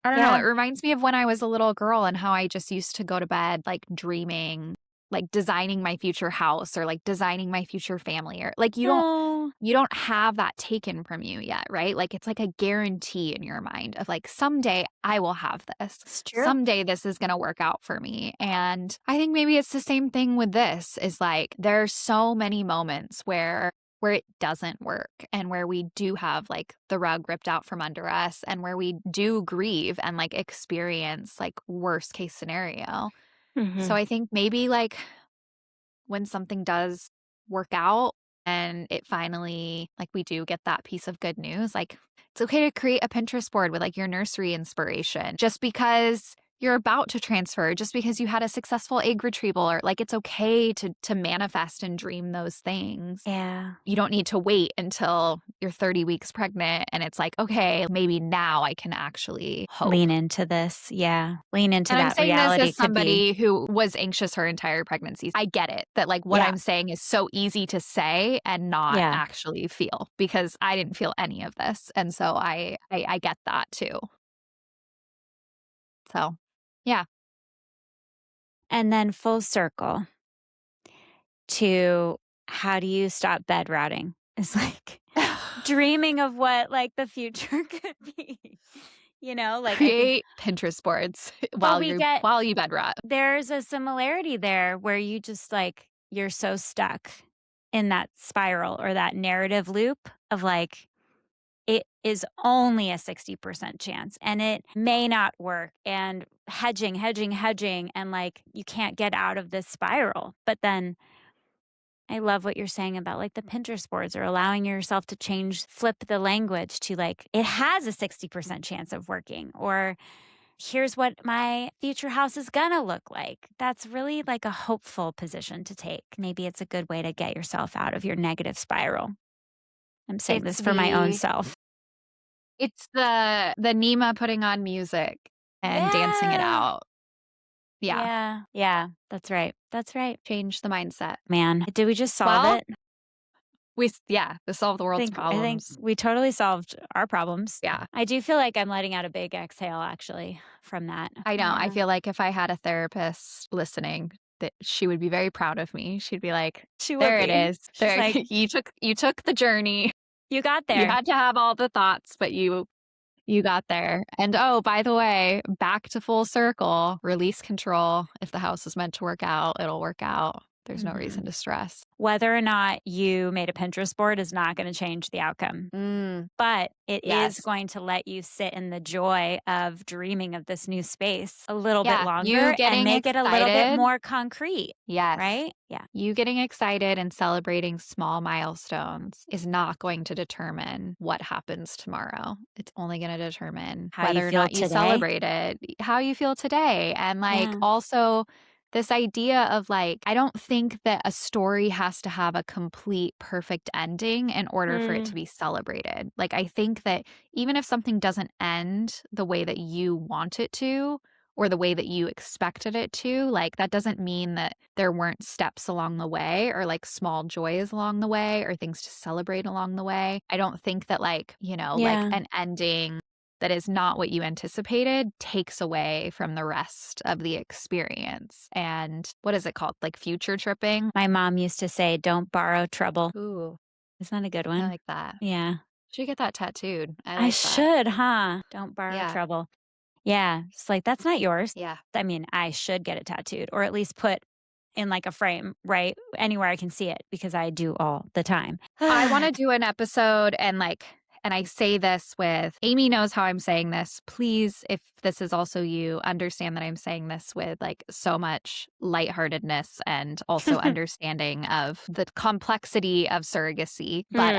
I don't know. It reminds me of when I was a little girl and how I just used to go to bed like dreaming, like designing my future house or like designing my future family, or like you don't have that taken from you yet, right? Like it's like a guarantee in your mind of like, someday I will have this. It's true. Someday this is going to work out for me. And I think maybe it's the same thing with this, is like there are so many moments where it doesn't work and where we do have like the rug ripped out from under us and where we do grieve and like experience like worst case scenario. So I think maybe like when something does work out and it finally, like we do get that piece of good news, like it's okay to create a Pinterest board with like your nursery inspiration just because you're about to transfer, just because you had a successful egg retrieval, or like it's okay to manifest and dream those things. Yeah. You don't need to wait until you're 30 weeks pregnant and it's like, okay, maybe now I can actually hope. Lean into this. Yeah. Lean into And I'm that saying reality. this as somebody who was anxious her entire pregnancy. I get it, that like what Yeah. I'm saying is so easy to say and not Yeah. actually feel, because I didn't feel any of this. And so I get that too. So, yeah. And then full circle to how do you stop bed rotting? It's like dreaming of what like the future could be. You know, like I think Create Pinterest boards Well, while you bed rot. there's a similarity there where you just like you're so stuck in that spiral or that narrative loop of like it is only a 60% chance and it may not work, and hedging and like you can't get out of this spiral. But then I love what you're saying about like the Pinterest boards, or allowing yourself to flip the language to like, it has a 60% chance of working, or here's what my future house is gonna look like. That's really like a hopeful position to take. Maybe it's a good way to get yourself out of your negative spiral. I'm saying this for my own self. It's the Nima putting on music and dancing it out. Yeah. Yeah. That's right. Change the mindset. Man, did we just solve it? We solve the world's problems. I think we totally solved our problems. Yeah. I do feel like I'm letting out a big exhale actually from that. I know. Yeah. I feel like if I had a therapist listening, that she would be very proud of me. She'd be like, She would there be. it is. She's There, like, you took the journey. You got You there. had to have all the thoughts, but you got there. And oh, by the way, back to full circle, release control. If the house is meant to work out, it'll work out. There's no reason to stress. Whether or not you made a Pinterest board is not going to change the outcome. But it is Yes. going to let you sit in the joy of dreaming of this new space a little bit Yeah, longer you and getting make it a little bit excited. more concrete, Yes. right? Yeah. You getting excited and celebrating small milestones is not going to determine what happens tomorrow. It's only going to determine How you whether or feel not you today. celebrate it, how you feel today. And like Yeah. also this idea of like, I don't think that a story has to have a complete perfect ending in order for it to be celebrated. Like, I think that even if something doesn't end the way that you want it to, or the way that you expected it to, like that doesn't mean that there weren't steps along the way or like small joys along the way or things to celebrate along the way. I don't think that like, like Yeah. an ending that is not what you anticipated takes away from the rest of the experience. And what is it called? Like future tripping? My mom used to say, don't borrow trouble. Ooh, Isn't that a good I one? like that. Yeah. Should get that tattooed. I I like that. should, huh? Don't borrow Yeah. trouble. Yeah. It's like, that's not yours. Yeah. I mean, I should get it tattooed or at least put in like a frame, right? Anywhere I can see it because I do all the time. I want to do an episode and I say this with Amy knows how I'm saying this. Please, if this is also you, understand that I'm saying this with like so much lightheartedness and also understanding of the complexity of surrogacy. But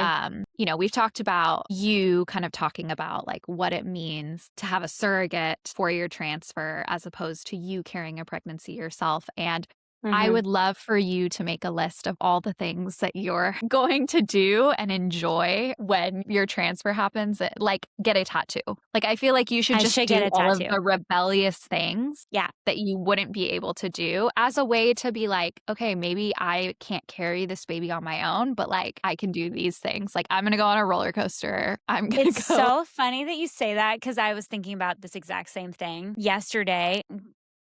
we've talked about you kind of talking about like what it means to have a surrogate for your transfer as opposed to you carrying a pregnancy yourself. And I would love for you to make a list of all the things that you're going to do and enjoy when your transfer happens. Like get a tattoo. Like I feel like you should just get do a all of tattoo. the rebellious things that you wouldn't be able to do as a way to be like, okay, maybe I can't carry this baby on my own, but like I can do these things. Like I'm going to go on a roller coaster. I'm going to go. It's so funny that you say that because I was thinking about this exact same thing yesterday.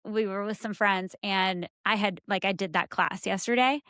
We were with some friends and I did that class yesterday.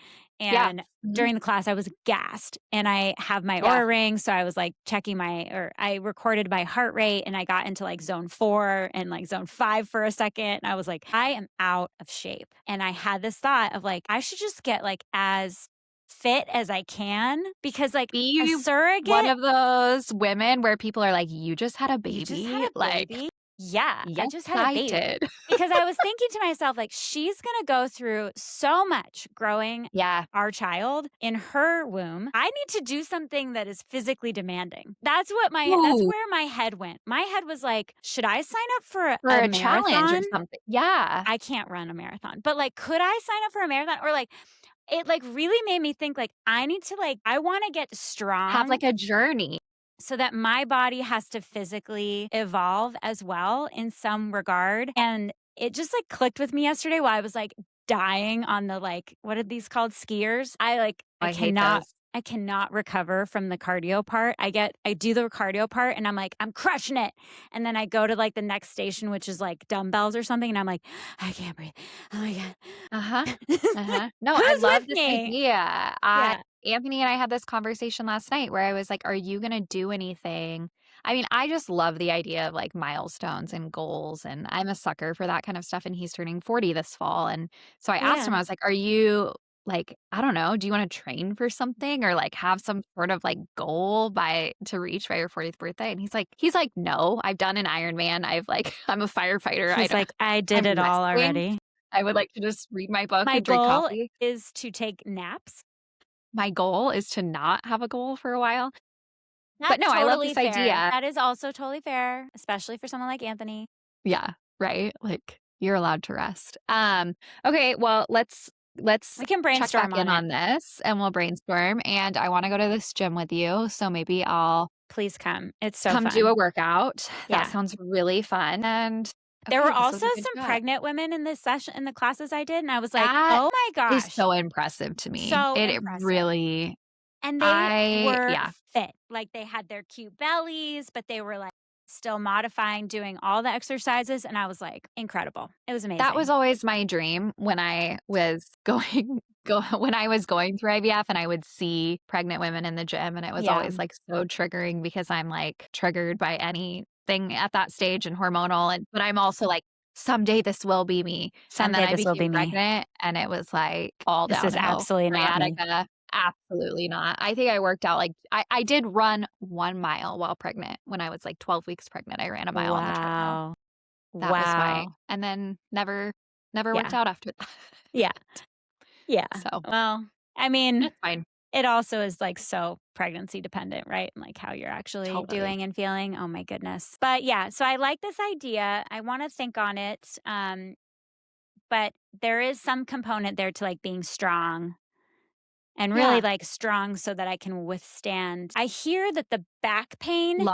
And during the class, I was gassed and I have my Oura ring. So I was like checking I recorded my heart rate and I got into like zone 4 and like zone 5 for a second. And I was like, I am out of shape. And I had this thought of like, I should just get like as fit as I can because like Be a surrogate. one of those women where people are like, you just had a baby. You just had a like, baby? Yeah, yes, I just had a baby. did. Because I was thinking to myself, like, she's going to go through so much growing our child in her womb. I need to do something that is physically demanding. That's where my head went. My head was like, should I sign up for a challenge marathon? or something? Yeah. I can't run a marathon, but like, could I sign up for a marathon? Or like, it like really made me think like, I need to like, I want to get strong. Have like a journey. So that my body has to physically evolve as well in some regard. And it just like clicked with me yesterday while I was like dying on the like, what are these called? Skiers. I hate those. I cannot recover from the cardio part. I do the cardio part and I'm like, I'm crushing it. And then I go to like the next station, which is like dumbbells or something. And I'm like, I can't breathe. Oh my God. No, I love this idea. Yeah. Anthony and I had this conversation last night where I was like, are you going to do anything? I mean, I just love the idea of like milestones and goals. And I'm a sucker for that kind of stuff. And he's turning 40 this fall. And so I asked him, I was like, are you like, I don't know, do you want to train for something or like have some sort of like goal to reach by your 40th birthday? And he's like, no, I've done an Ironman. I'm a firefighter. He's like, I did it all already. I would like to just read my book My and drink goal coffee. is to take naps. My goal is to not have a goal for a while. That's but no, totally I love this fair. idea. That is also totally fair, especially for someone like Anthony. Yeah, right? Like you're allowed to rest. Okay, well, let's we can brainstorm check back in on this and we'll brainstorm. And I want to go to this gym with you. So maybe I'll please come. It's so come fun. do a workout. Yeah. That sounds really fun. And there were also some pregnant women in this session in the classes I did. And I was like, that oh my gosh. It's so impressive to me. So it impressive. Really. And they were fit. Like they had their cute bellies, but they were like still modifying, doing all the exercises. And I was like, incredible. It was amazing. That was always my dream when I was going when I was going through IVF and I would see pregnant women in the gym, and it was Yeah. always like so triggering because I'm like triggered by anything at that stage and hormonal. But I'm also like, someday this will be me. And then Someday I this will be became me. pregnant and it was like all This is downhill. absolutely not me. Sciatica, absolutely not. I think I worked out like I did run 1 mile while pregnant when I was like 12 weeks pregnant. I ran a mile on the treadmill. Wow. That was my, Wow. and then never Yeah. worked out after that. Yeah. Yeah. So Well, I mean, it's fine. it also is like so pregnancy dependent, right? And like how you're actually Totally. doing and feeling. Oh my goodness. But yeah, so I like this idea. I want to think on it. But there is some component there to like being strong and really Yeah. like strong so that I can withstand. I hear that the back pain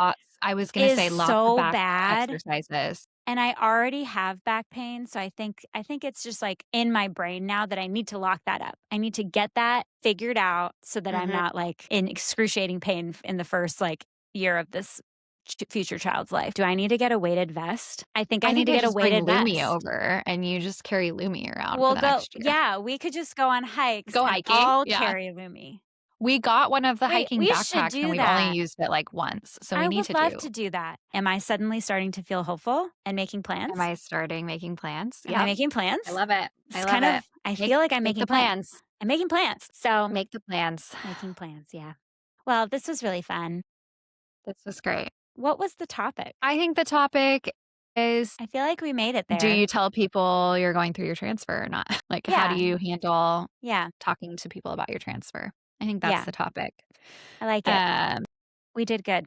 I was going to say is lots of so back bad. exercises. And I already have back pain, so I think it's just like in my brain now that I need to lock that up. I need to get that figured out so that I'm not like in excruciating pain in the first like year of this future child's life. Do I need to get a weighted vest? I think I need to they get a just bring weighted Lumi vest. over and you just carry Lumi around We'll for the go. next year. Yeah, we could just go on hikes. Go and hiking, I'll yeah. carry Lumi. We got one of the Wait, hiking we should backpacks do and we've that. only used it like once. So we I need would to love do. to do that. Am I suddenly starting to feel hopeful and making plans? Am I starting making plans? Am I Yeah. making plans? I love it. It's I love kind it. of. I feel like I'm Make making the plans. I'm making plans. So Make the plans. making plans. Yeah. Well, this was really fun. This was great. What was the topic? I think the topic is, I feel like we made it there. do you tell people you're going through your transfer or not? Like, how do Yeah. you handle Yeah, talking to people about your transfer? I think that's Yeah. the topic. I like it. We did good.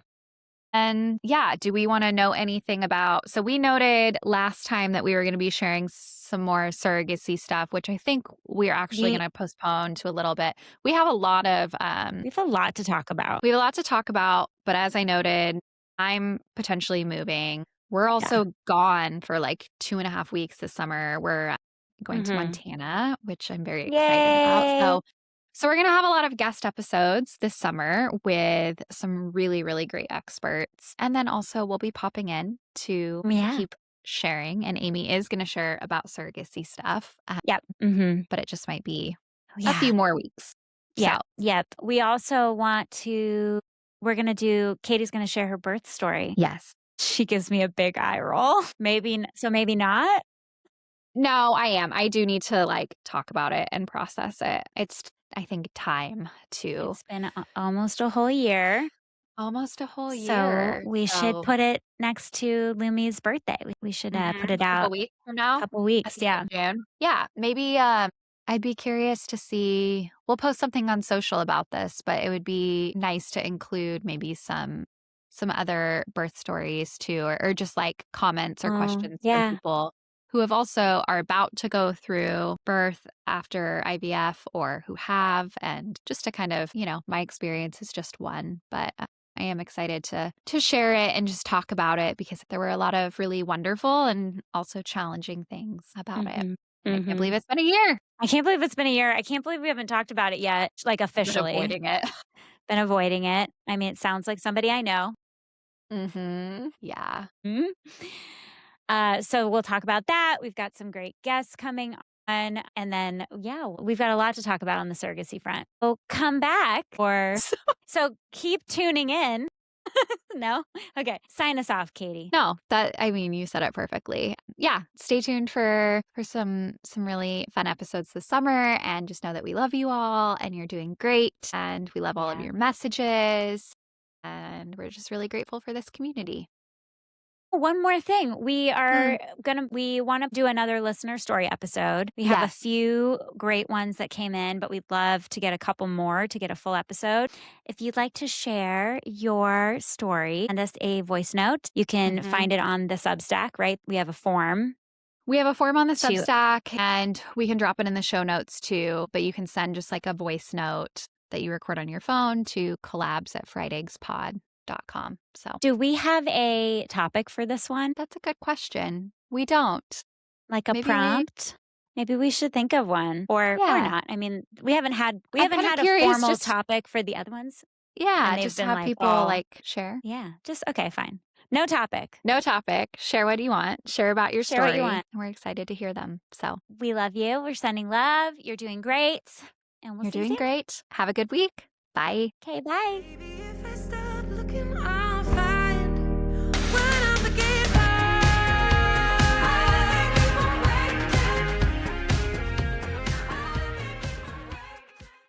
And yeah, do we want to know anything about? So we noted last time that we were going to be sharing some more surrogacy stuff, which I think we're actually We- going to postpone to a little bit. We have a lot of We have a lot to talk about. we have a lot to talk about, but as I noted, I'm potentially moving. We're also gone for like 2.5 weeks this summer. We're going to Montana, which I'm very excited about. Yay. So we're going to have a lot of guest episodes this summer with some really, really great experts. And then also we'll be popping in to Yeah. keep sharing. And Amy is going to share about surrogacy stuff, Yep. Mm-hmm. but it just might be Yeah. a few more weeks. Yeah. So, Yep. We also want to. We're gonna do. Katie's gonna share her birth story. yes. She gives me a big eye roll. Maybe not. No, I am. I do need to like talk about it and process it. It's, I think, time to It's been almost a whole year. almost a whole So year. we should put it next to Lumi's birthday. We should put it a out couple weeks from now. a couple At weeks. the end Yeah. of June. Yeah, maybe I'd be curious to see. We'll post something on social about this, but it would be nice to include maybe some other birth stories too, or just like comments or questions yeah. from people who have also are about to go through birth after IVF or who have, and just to kind of, my experience is just one, but I am excited to share it and just talk about it because there were a lot of really wonderful and also challenging things about it. And I can't believe it's been a year. I can't believe it's been a year. I can't believe we haven't talked about it yet, like officially. Been avoiding it. Been avoiding it. I mean, it sounds like somebody I know. Yeah. So we'll talk about that. We've got some great guests coming on. And then, we've got a lot to talk about on the surrogacy front. We'll come back so keep tuning in. No? Okay. Sign us off, Katie. No, you said it perfectly. Yeah. Stay tuned for some really fun episodes this summer, and just know that we love you all and you're doing great. And we love all of your messages. And we're just really grateful for this community. One more thing. We are we want to do another listener story episode. We have a few great ones that came in, but we'd love to get a couple more to get a full episode. If you'd like to share your story, send us a voice note. You can find it on the Substack, right? We have a form. We have a form on the Substack, and we can drop it in the show notes too, but you can send just like a voice note that you record on your phone to collabs@FriedEggsPod.com. So, do we have a topic for this one? That's a good question. We don't. Like a prompt? Maybe we should think of one, or not. I mean, we haven't had a formal topic for the other ones. Yeah, just have people share. Yeah, just okay, fine. No topic. No topic. Share what you want. Share about your story. Share what you want. And we're excited to hear them. So we love you. We're sending love. You're doing great. And we'll You're see you doing soon. great. Have a good week. Bye. Okay, bye.